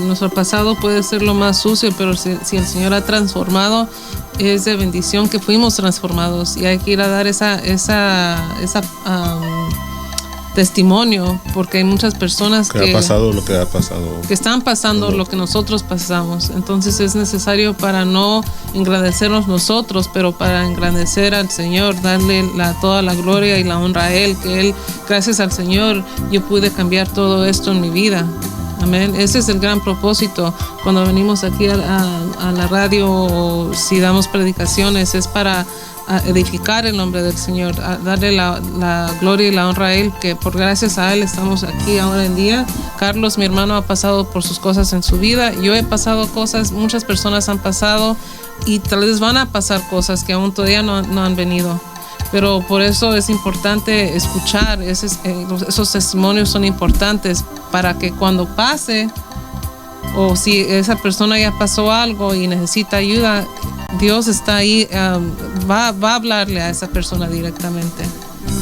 nuestro pasado puede ser lo más sucio, pero si el Señor ha transformado, es de bendición que fuimos transformados, y hay que ir a dar esa testimonio, porque hay muchas personas que ha pasado lo que ha pasado, que están pasando lo que nosotros pasamos. Entonces es necesario, para no engrandecernos nosotros, pero para engrandecer al Señor, darle toda la gloria y la honra a Él, que Él, gracias al Señor, yo pude cambiar todo esto en mi vida. Amén. Ese es el gran propósito cuando venimos aquí a la radio, o si damos predicaciones, es para edificar el nombre del Señor, a darle la gloria y la honra a Él, que por gracias a Él estamos aquí ahora en día. Carlos, mi hermano, ha pasado por sus cosas en su vida. Yo he pasado cosas, muchas personas han pasado, y tal vez van a pasar cosas que aún todavía no han venido. Pero por eso es importante escuchar, esos testimonios son importantes, para que cuando pase, o si esa persona ya pasó algo y necesita ayuda, Dios está ahí, va a hablarle a esa persona directamente.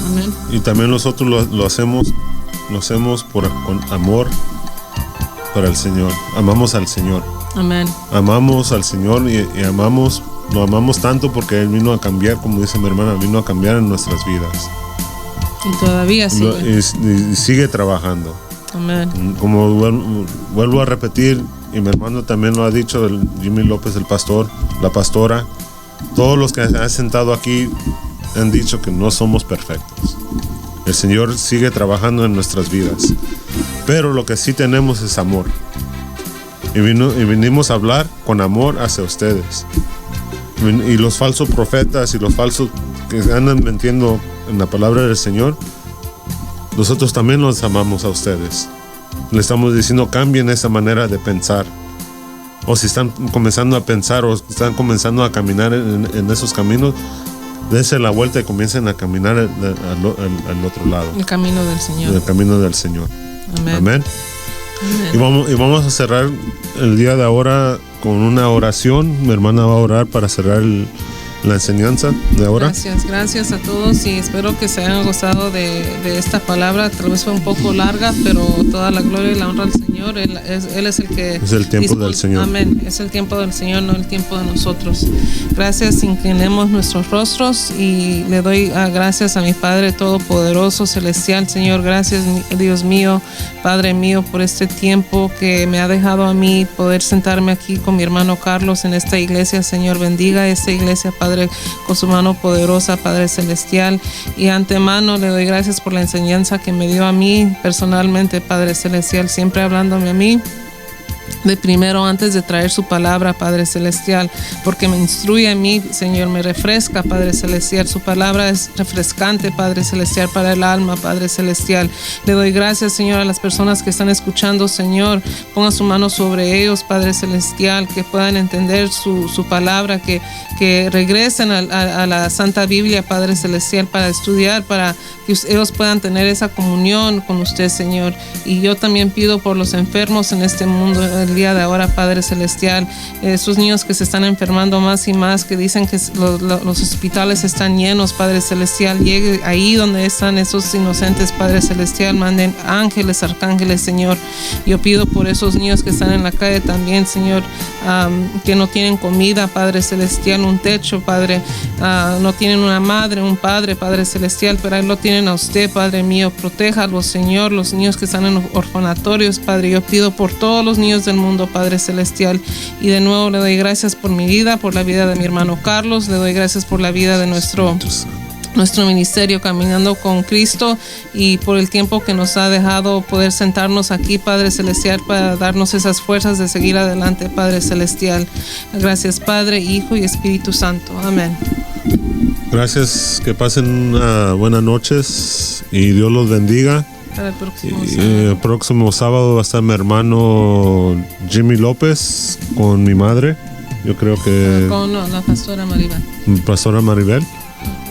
Amén. Y también nosotros lo hacemos con amor para el Señor. Amamos al Señor. Amén. Amamos al Señor y lo amamos tanto porque Él vino a cambiar, como dice mi hermana, vino a cambiar en nuestras vidas. Y todavía sigue. Y sigue trabajando. Amén. Como vuelvo a repetir, y mi hermano también lo ha dicho, Jimmy López, el pastor, la pastora, todos los que han sentado aquí han dicho que no somos perfectos. El Señor sigue trabajando en nuestras vidas, pero lo que sí tenemos es amor. Y vinimos a hablar con amor hacia ustedes. Y los falsos profetas y los falsos que andan mintiendo en la palabra del Señor, nosotros también los amamos a ustedes. Le estamos diciendo, cambien esa manera de pensar. O si están comenzando a pensar o están comenzando a caminar en esos caminos, dense la vuelta y comiencen a caminar al otro lado. El camino del Señor. El camino del Señor. Amén. Amén. Y vamos a cerrar el día de ahora con una oración. Mi hermana va a orar para cerrar la enseñanza de ahora. Gracias a todos, y espero que se hayan gozado de esta palabra. Tal vez fue un poco larga, pero toda la gloria y la honra al Señor. Señor. Él es el que... Es el tiempo del Señor. Amén. Es el tiempo del Señor, no el tiempo de nosotros. Gracias, inclinemos nuestros rostros y le doy gracias a mi Padre Todopoderoso, Celestial. Señor, gracias, Dios mío, Padre mío, por este tiempo que me ha dejado a mí poder sentarme aquí con mi hermano Carlos en esta iglesia. Señor, bendiga esta iglesia, Padre, con su mano poderosa, Padre Celestial. Y antemano le doy gracias por la enseñanza que me dio a mí personalmente, Padre Celestial, siempre hablándome a mí de primero antes de traer su palabra, Padre Celestial, porque me instruye a mí, Señor, me refresca, Padre Celestial. Su palabra es refrescante, Padre Celestial, para el alma, Padre Celestial. Le doy gracias, Señor, a las personas que están escuchando, Señor. Ponga su mano sobre ellos, Padre Celestial, que puedan entender su palabra, que regresen a la Santa Biblia, Padre Celestial, para estudiar, para que ellos puedan tener esa comunión con usted, Señor. Y yo también pido por los enfermos en este mundo el día de ahora, Padre Celestial, esos niños que se están enfermando más y más, que dicen que los hospitales están llenos, Padre Celestial. Llegue ahí donde están esos inocentes, Padre Celestial. Manden ángeles, arcángeles, Señor. Yo pido por esos niños que están en la calle también, Señor, que no tienen comida, Padre Celestial, un techo, Padre, no tienen una madre, un padre, Padre Celestial, pero ahí lo tienen a usted, Padre mío. Protéjalos, Señor, los niños que están en orfanatorios, Padre. Yo pido por todos los niños del mundo, Padre Celestial. Y de nuevo le doy gracias por mi vida, por la vida de mi hermano Carlos. Le doy gracias por la vida de nuestro ministerio Caminando con Cristo, y por el tiempo que nos ha dejado poder sentarnos aquí, Padre Celestial, para darnos esas fuerzas de seguir adelante, Padre Celestial. Gracias, Padre, Hijo y Espíritu Santo. Amén. Gracias, que pasen buenas noches y Dios los bendiga. Para el próximo El próximo sábado va a estar mi hermano Jimmy López con mi madre. Yo creo que... Con la pastora Maribel. Pastora Maribel.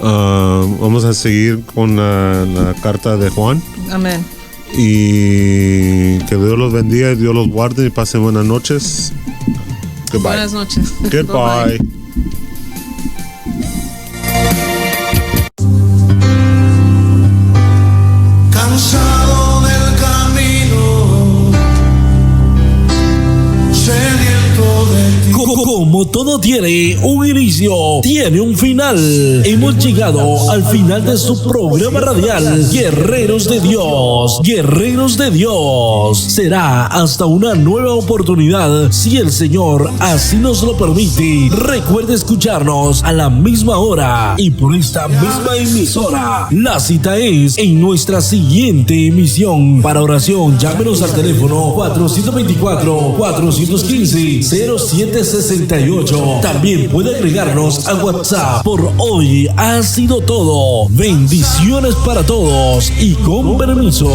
Vamos a seguir con la carta de Juan. Amén. Y que Dios los bendiga y Dios los guarde y pasen buenas noches. Goodbye. Buenas noches. Goodbye. Cansado del camino, sediento de ti. Como todo tiene un inicio, tiene un final. Hemos llegado al final de su programa radial, Guerreros de Dios. Guerreros de Dios. Será hasta una nueva oportunidad, si el Señor así nos lo permite. Recuerde escucharnos a la misma hora y por esta misma emisora. La cita es en nuestra siguiente emisión. Para oración, llámenos al teléfono 424-415-0768. También puede agregarnos a WhatsApp. Por hoy ha sido todo. Bendiciones para todos y con permiso.